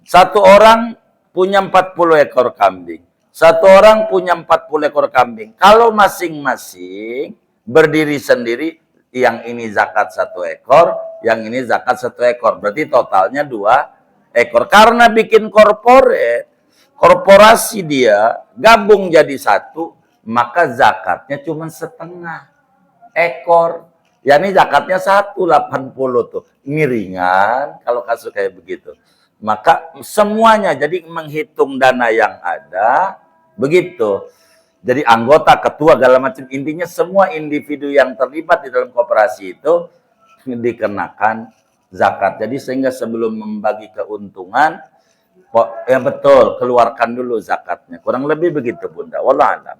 1 orang punya 40 ekor kambing. 1 orang punya 40 ekor kambing. Kalau masing-masing berdiri sendiri, yang ini zakat 1 ekor, yang ini zakat 1 ekor. Berarti totalnya 2 ekor. Karena bikin korporasi dia gabung jadi 1, maka zakatnya cuma setengah ekor. Ya ini zakatnya 180 tuh. Ini ringan kalau kasus kayak begitu. Maka semuanya jadi menghitung dana yang ada begitu. Jadi anggota, ketua, segala macam, intinya semua individu yang terlibat di dalam koperasi itu dikenakan zakat. Jadi sehingga sebelum membagi keuntungan, ya betul, keluarkan dulu zakatnya. Kurang lebih begitu, Bunda. Wallah alam.